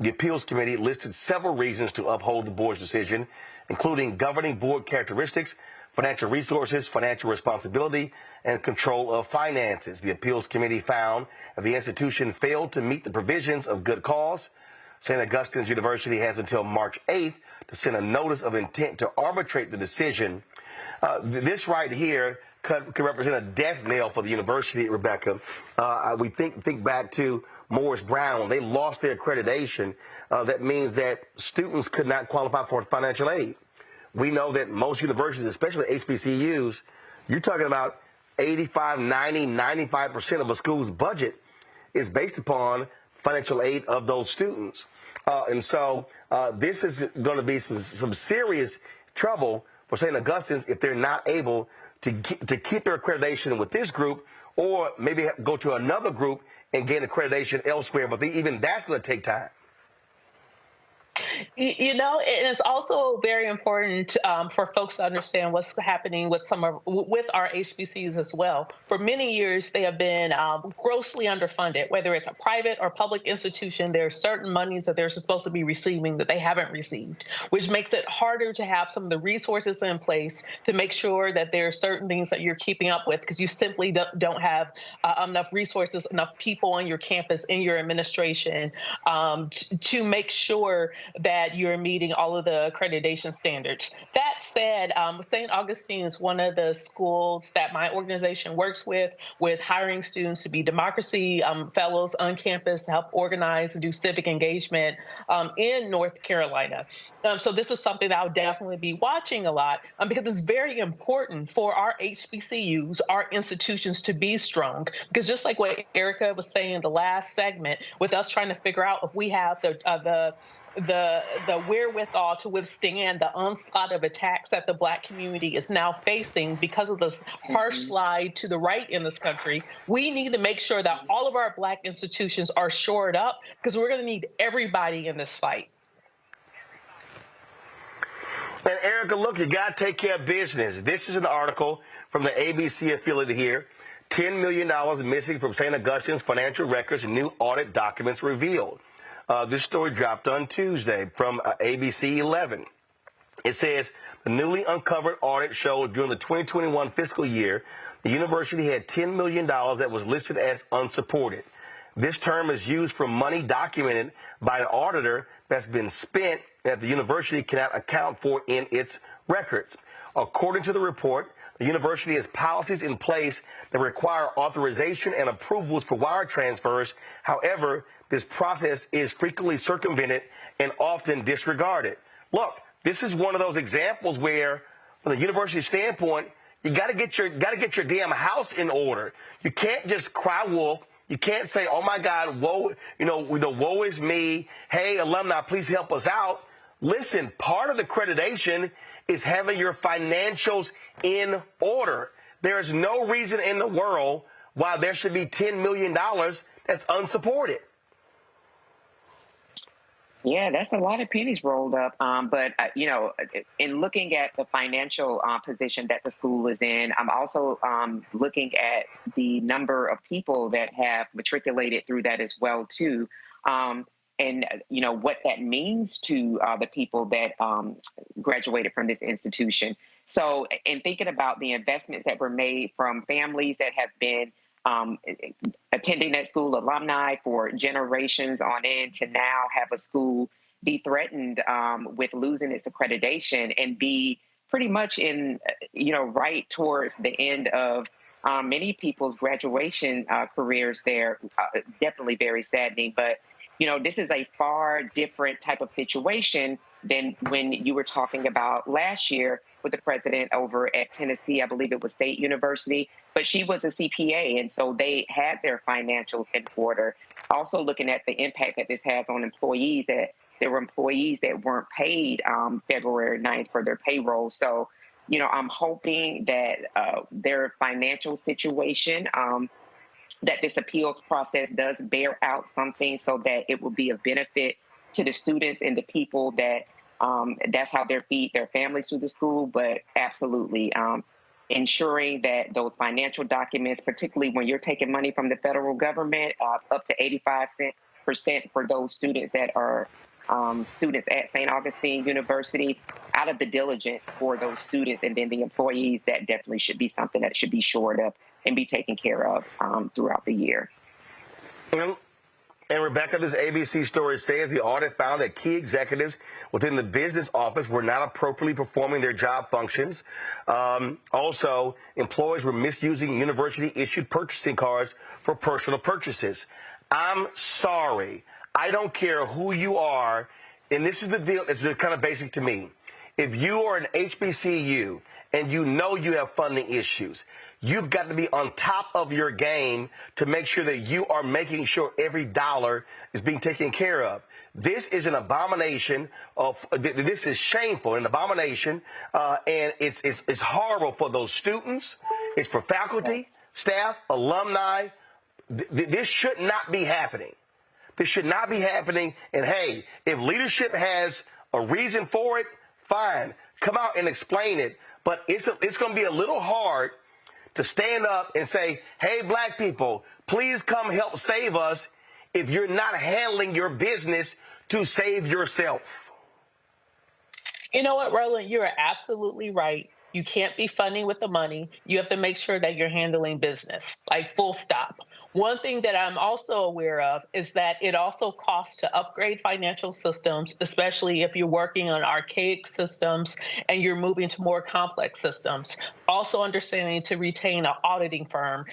S5: The appeals committee listed several reasons to uphold the board's decision, including governing board characteristics, financial resources, financial responsibility, and control of finances. The appeals committee found that the institution failed to meet the provisions of good cause. St. Augustine's University has until March 8th to send a notice of intent to arbitrate the decision. This right here could represent a death knell for the university, Rebecca. We think back to Morris Brown. When they lost their accreditation, that means that students could not qualify for financial aid. We know that most universities, especially HBCUs, you're talking about 85, 90, 95% of a school's budget is based upon financial aid of those students. And so this is going to be some serious trouble for St. Augustine's if they're not able to keep their accreditation with this group, or maybe go to another group and gain accreditation elsewhere. But even that's going to take time.
S7: You know, and it's also very important for folks to understand what's happening with with our HBCUs as well. For many years, they have been grossly underfunded. Whether it's a private or public institution, there are certain monies that they're supposed to be receiving that they haven't received, which makes it harder to have some of the resources in place to make sure that there are certain things that you're keeping up with, because you simply don't have enough resources, enough people on your campus, in your administration, to make sure that you're meeting all of the accreditation standards. That said, St. Augustine is one of the schools that my organization works with hiring students to be democracy fellows on campus to help organize and do civic engagement in North Carolina. So this is something that I'll definitely be watching a lot because it's very important for our HBCUs, our institutions, to be strong. Because just like what Erica was saying in the last segment, with us trying to figure out if we have the wherewithal to withstand the onslaught of attacks that the Black community is now facing because of this harsh slide to the right in this country, we need to make sure that all of our Black institutions are shored up, because we're going to need everybody in this fight.
S5: And Erica, look, you got to take care of business. This is an article from the ABC affiliate here. $10 million missing from St. Augustine's financial records, new audit documents revealed. This story dropped on Tuesday from ABC 11. It says the newly uncovered audit showed during the 2021 fiscal year, the university had $10 million that was listed as unsupported. This term is used for money documented by an auditor that's been spent that the university cannot account for in its records. According to the report, the university has policies in place that require authorization and approvals for wire transfers. However, this process is frequently circumvented and often disregarded. Look, this is one of those examples where, from the university standpoint, you got to get your damn house in order. You can't just cry wolf. You can't say, "Oh my God, woe is me. Hey, alumni, please help us out." Listen, part of the accreditation is having your financials in order. There is no reason in the world why there should be $10 million that's unsupported.
S12: Yeah, that's a lot of pennies rolled up. But in looking at the financial position that the school is in, I'm also looking at the number of people that have matriculated through that as well, too. And, what that means to the people that graduated from this institution. So in thinking about the investments that were made from families that have been attending that school, alumni for generations on end, to now have a school be threatened with losing its accreditation and be pretty much in, right towards the end of many people's graduation careers there. Definitely very saddening. But, this is a far different type of situation than when you were talking about last year with the president over at Tennessee. I believe it was State University, but she was a CPA, and so they had their financials in order. Also looking at the impact that this has on employees, that there were employees that weren't paid February 9th for their payroll. So, I'm hoping that their financial situation, that this appeals process does bear out something so that it will be a benefit to the students and the people that that's how they feed their families through the school. But absolutely, ensuring that those financial documents, particularly when you're taking money from the federal government, up to 85% for those students that are students at St. Augustine University, out of the diligence for those students and then the employees, that definitely should be something that should be shored up and be taken care of throughout the year.
S5: And Rebecca, this ABC story says the audit found that key executives within the business office were not appropriately performing their job functions. Also, employees were misusing university-issued purchasing cards for personal purchases. I'm sorry. I don't care who you are, and this is the deal. It's kind of basic to me. If you are an HBCU and you know you have funding issues, you've got to be on top of your game to make sure that you are making sure every dollar is being taken care of. This is an abomination this is shameful, an abomination, and it's horrible for those students. It's for faculty, staff, alumni. This should not be happening. This should not be happening. And hey, if leadership has a reason for it, fine. Come out and explain it. But it's going to be a little hard to stand up and say, hey, black people, please come help save us, if you're not handling your business to save yourself.
S7: You know what, Roland, you're absolutely right. You can't be funding with the money. You have to make sure that you're handling business, like full stop. One thing that I'm also aware of is that it also costs to upgrade financial systems, especially if you're working on archaic systems and you're moving to more complex systems. Also understanding to retain an auditing firm,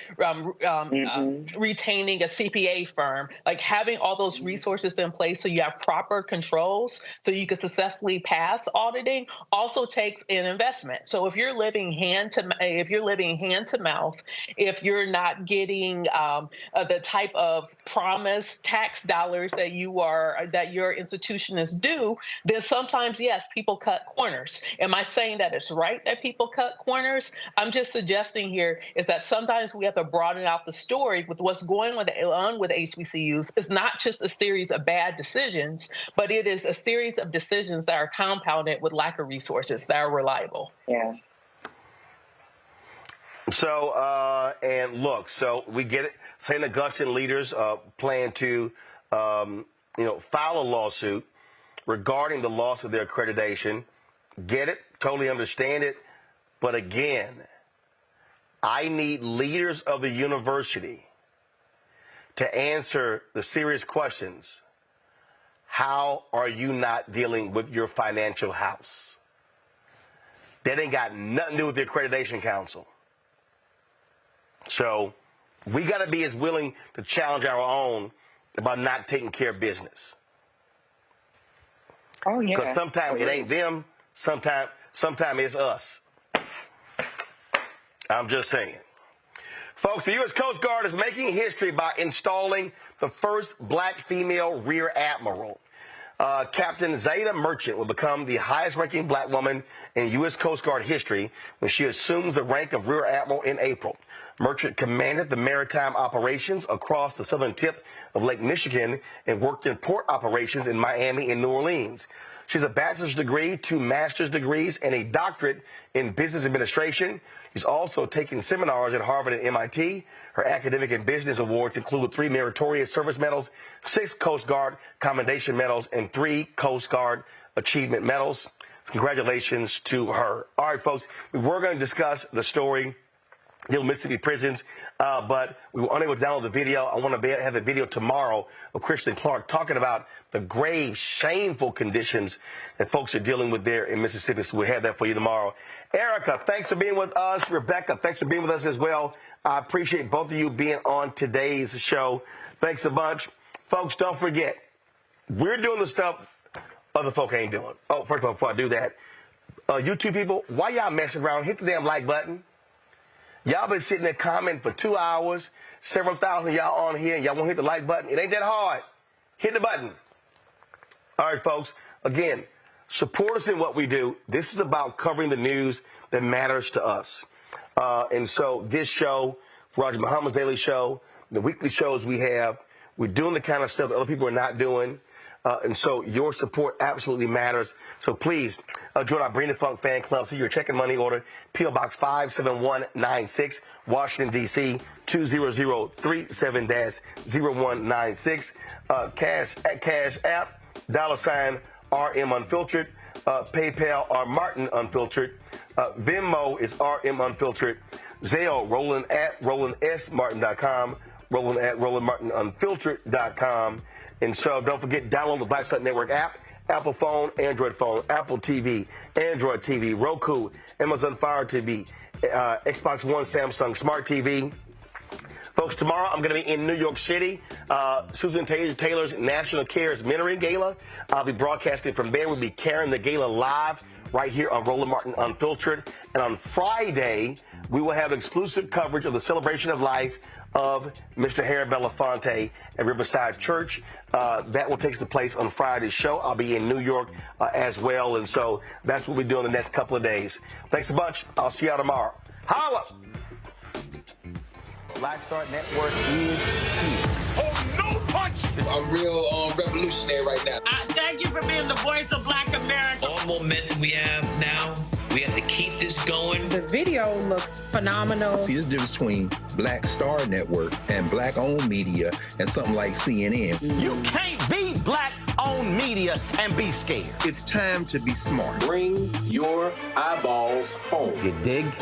S7: retaining a CPA firm, like having all those resources in place so you have proper controls so you can successfully pass auditing also takes an investment. So if you're living hand to mouth, if you're not getting the type of promised tax dollars that your institution is due, then sometimes, yes, people cut corners. Am I saying that it's right that people cut corners? I'm just suggesting here is that sometimes we have to broaden out the story with what's going on with HBCUs. It's not just a series of bad decisions, but it is a series of decisions that are compounded with lack of resources that are reliable.
S12: Yeah.
S5: So, and look, so we get it. St. Augustine leaders plan to, file a lawsuit regarding the loss of their accreditation. Get it? Totally understand it. But again, I need leaders of the university to answer the serious questions. How are you not dealing with your financial house? That ain't got nothing to do with the Accreditation Council. So we got to be as willing to challenge our own about not taking care of business.
S12: Oh, yeah.
S5: Because sometimes it ain't them, sometimes it's us. I'm just saying. Folks, the U.S. Coast Guard is making history by installing the first black female rear admiral. Captain Zayda Merchant will become the highest-ranking black woman in U.S. Coast Guard history when she assumes the rank of Rear Admiral in April. Merchant commanded the maritime operations across the southern tip of Lake Michigan and worked in port operations in Miami and New Orleans. She has a bachelor's degree, 2 master's degrees, and a doctorate in business administration. She's also taken seminars at Harvard and MIT. Her academic and business awards include 3 Meritorious Service Medals, 6 Coast Guard Commendation Medals, and 3 Coast Guard Achievement Medals. Congratulations to her. All right, folks, we were going to discuss the story dealing with Mississippi prisons, but we were unable to download the video. I want to have the video tomorrow of Christian Clark talking about the grave, shameful conditions that folks are dealing with there in Mississippi. So we'll have that for you tomorrow. Erica, thanks for being with us. Rebecca, thanks for being with us as well. I appreciate both of you being on today's show. Thanks a bunch. Folks, don't forget, we're doing the stuff other folk ain't doing. Oh, first of all, before I do that, YouTube people, why y'all messing around? Hit the damn like button. Y'all been sitting there commenting for 2 hours, several thousand y'all on here, and y'all won't hit the like button. It ain't that hard. Hit the button. All right, folks. Again, support us in what we do. This is about covering the news that matters to us. And so this show, Roger Muhammad's Daily Show, the weekly shows we have, we're doing the kind of stuff that other people are not doing. And so your support absolutely matters. So please join our Bring the Funk fan club. See your check and money order, P.O. Box 57196, Washington, D.C., 20037-0196. Cash App, $RM Unfiltered. PayPal, R. Martin Unfiltered. Venmo is RM Unfiltered. Zelle, Roland@RolandSMartin.com. Roland@RolandMartinUnfiltered.com. And so don't forget, download the Black Star Network app, Apple phone, Android phone, Apple TV, Android TV, Roku, Amazon Fire TV, Xbox One, Samsung Smart TV. Folks, tomorrow I'm going to be in New York City, Susan Taylor's National Cares Mentoring Gala. I'll be broadcasting from there. We'll be carrying the gala live right here on Roland Martin Unfiltered. And on Friday, we will have exclusive coverage of the celebration of life of Mr. Harry Belafonte at Riverside Church. That will take place on Friday's show. I'll be in New York as well. And so that's what we do in the next couple of days. Thanks a bunch. I'll see y'all tomorrow. Holla! Black Star Network is here.
S14: Oh, no punches! I'm real revolutionary right now.
S20: Thank you for being the voice of Black America.
S14: All momentum we have now, we have to keep this going.
S21: The video looks phenomenal.
S15: See, there's a difference between Black Star Network and black-owned media and something like CNN.
S5: You can't be black-owned media and be scared.
S15: It's time to be smart.
S14: Bring your eyeballs home.
S5: You dig?